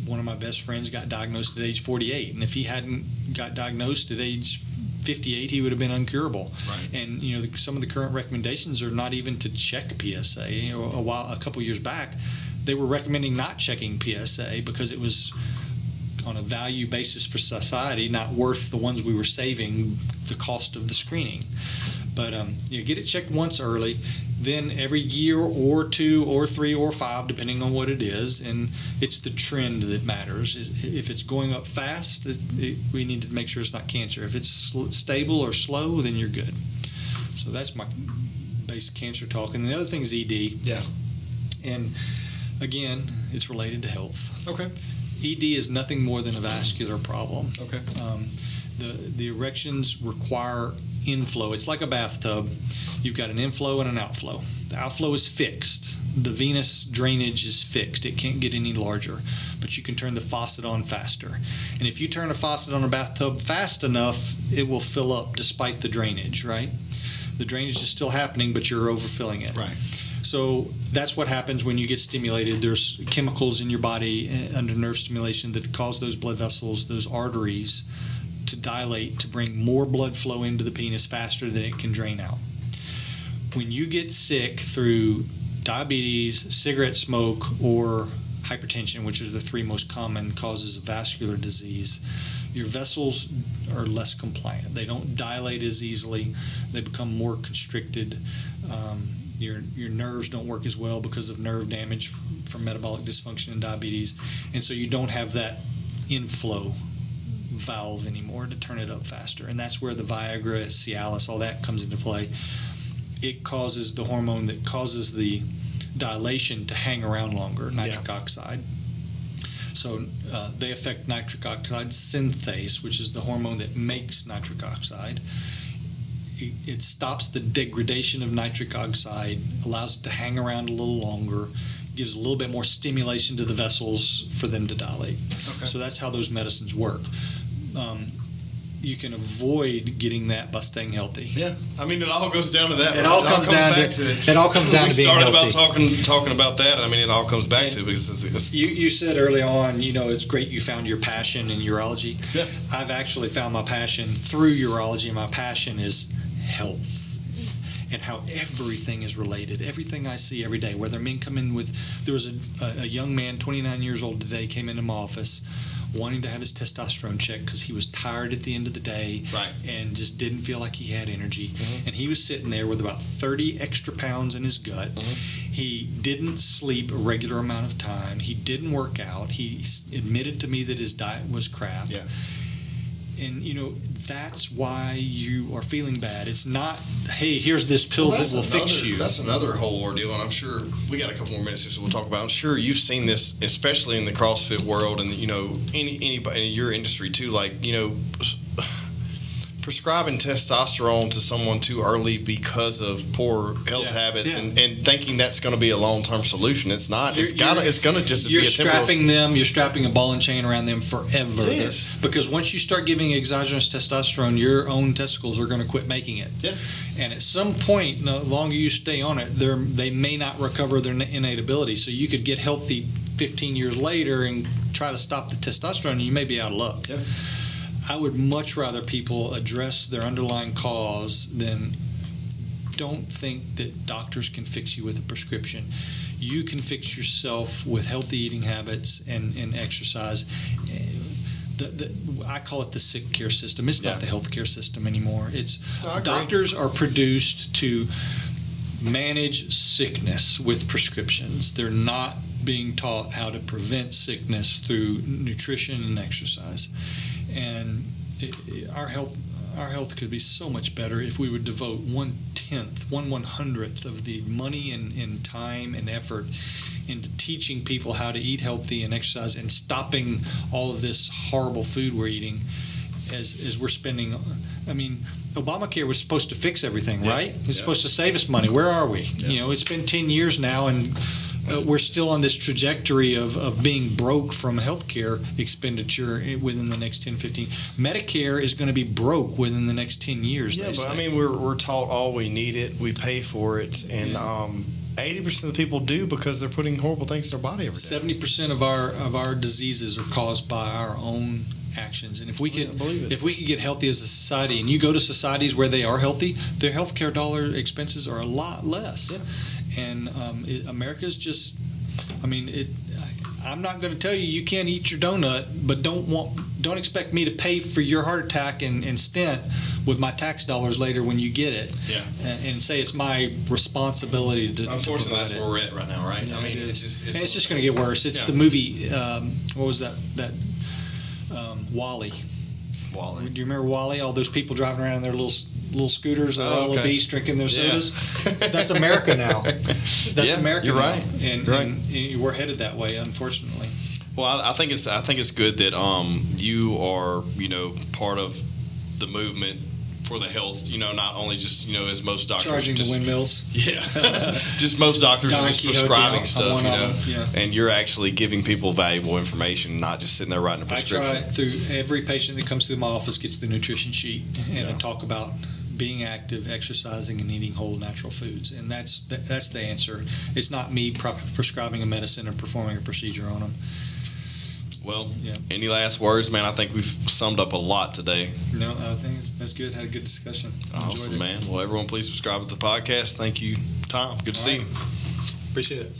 One of my best friends got diagnosed at age 48, and if he hadn't got diagnosed at age 58, he would have been uncurable. Right. And some of the current recommendations are not even to check PSA. A couple years back, they were recommending not checking PSA because it was on a value basis for society, not worth the ones we were saving the cost of the screening. But get it checked once early, then every year or 2 or 3 or 5, depending on what it is. And it's the trend that matters. If it's going up fast, we need to make sure it's not cancer. If it's stable or slow, then you're good. So that's my basic cancer talk. And the other thing is ED. Yeah. And again, it's related to health. Okay. ED is nothing more than a vascular problem. Okay. The erections require inflow. It's like a bathtub. You've got an inflow and an outflow. The outflow is fixed. The venous drainage is fixed. It can't get any larger, but you can turn the faucet on faster. And if you turn a faucet on a bathtub fast enough, it will fill up despite the drainage, right? The drainage is still happening, but you're overfilling it. Right. So that's what happens when you get stimulated. There's chemicals in your body under nerve stimulation that cause those blood vessels, those arteries, to dilate, to bring more blood flow into the penis faster than it can drain out. When you get sick through diabetes, cigarette smoke, or hypertension, which are the 3 most common causes of vascular disease, your vessels are less compliant. They don't dilate as easily. They become more constricted. Your nerves don't work as well because of nerve damage from metabolic dysfunction and diabetes. And so you don't have that inflow valve anymore to turn it up faster. And that's where the Viagra, Cialis, all that comes into play. It causes the hormone that causes the dilation to hang around longer, nitric oxide. So they affect nitric oxide synthase, which is the hormone that makes nitric oxide. It stops the degradation of nitric oxide, allows it to hang around a little longer, gives a little bit more stimulation to the vessels for them to dilate. Okay. So that's how those medicines work. You can avoid getting that by staying healthy. Yeah, I mean, it all goes down to that. It all comes down to it. It all comes down to being healthy. We started about talking about that. I mean, it all comes back to it because you said early on, it's great you found your passion in urology. Yeah. I've actually found my passion through urology, and my passion is health. and how everything is related. Everything I see every day, whether men come in with, there was a young man, 29 years old today, came into my office wanting to have his testosterone checked because he was tired at the end of the day, right, and just didn't feel like he had energy. Mm-hmm. And he was sitting there with about 30 extra pounds in his gut. Mm-hmm. He didn't sleep a regular amount of time. He didn't work out. He admitted to me that his diet was crap. Yeah. And, that's why you are feeling bad. It's not, hey, here's this pill that will fix you. That's another whole ordeal, and I'm sure we got a couple more minutes here, so we'll talk about it. I'm sure you've seen this, especially in the CrossFit world, and anybody in your industry too. Like, prescribing testosterone to someone too early because of poor health habits, and thinking that's going to be a long-term solution. It's not. It's going to just be a temporal. You're strapping a ball and chain around them forever. Yes. Because once you start giving exogenous testosterone, your own testicles are going to quit making it. Yeah. And at some point, the longer you stay on it, they may not recover their innate ability. So you could get healthy 15 years later and try to stop the testosterone, and you may be out of luck. Yeah. I would much rather people address their underlying cause than don't think that doctors can fix you with a prescription. You can fix yourself with healthy eating habits and exercise. I call it the sick care system. It's not the healthcare system anymore. Doctors are produced to manage sickness with prescriptions. They're not being taught how to prevent sickness through nutrition and exercise. And our health could be so much better if we would devote 1/100th of the money and time and effort into teaching people how to eat healthy and exercise, and stopping all of this horrible food we're eating as we're spending. I mean, Obamacare was supposed to fix everything, right? It's supposed to save us money. Where are we? It's been 10 years now, and we're still on this trajectory of being broke from healthcare expenditure within the next 10, 15. Medicare is going to be broke within the next 10 years. Yeah, but I mean, we're taught, we need it, we pay for it, and 80% of the people do because they're putting horrible things in their body every day. 70% of our diseases are caused by our own actions. And if we could get healthy as a society, and you go to societies where they are healthy, their healthcare dollar expenses are a lot less. Yeah. And America's just, I'm not going to tell you can't eat your donut, but don't expect me to pay for your heart attack and stent with my tax dollars later when you get it. Yeah. And say it's my responsibility to Unfortunately, provide that's where we're at right now, right? Yeah, I mean, it's just going to get worse. It's the movie. What was that? WALL-E. WALL-E. Do you remember WALL-E? All those people driving around in their little scooters, they're all obese, drinking their sodas. That's America now. That's America. You're now. right. And we're headed that way, unfortunately. Well, I think it's good that you are part of the movement for the health. Not only just as most doctors charging the windmills. Yeah, just most doctors are just prescribing stuff. And you're actually giving people valuable information, not just sitting there writing a prescription. I try through every patient that comes through my office gets the nutrition sheet, and I talk about being active, exercising, and eating whole natural foods, and that's the answer. It's not me prescribing a medicine or performing a procedure on them. Well, any last words, man? I think we've summed up a lot today. No, I think that's good. Had a good discussion. Awesome, man. Well, everyone, please subscribe to the podcast. Thank you, Tom. Good to see you. Appreciate it.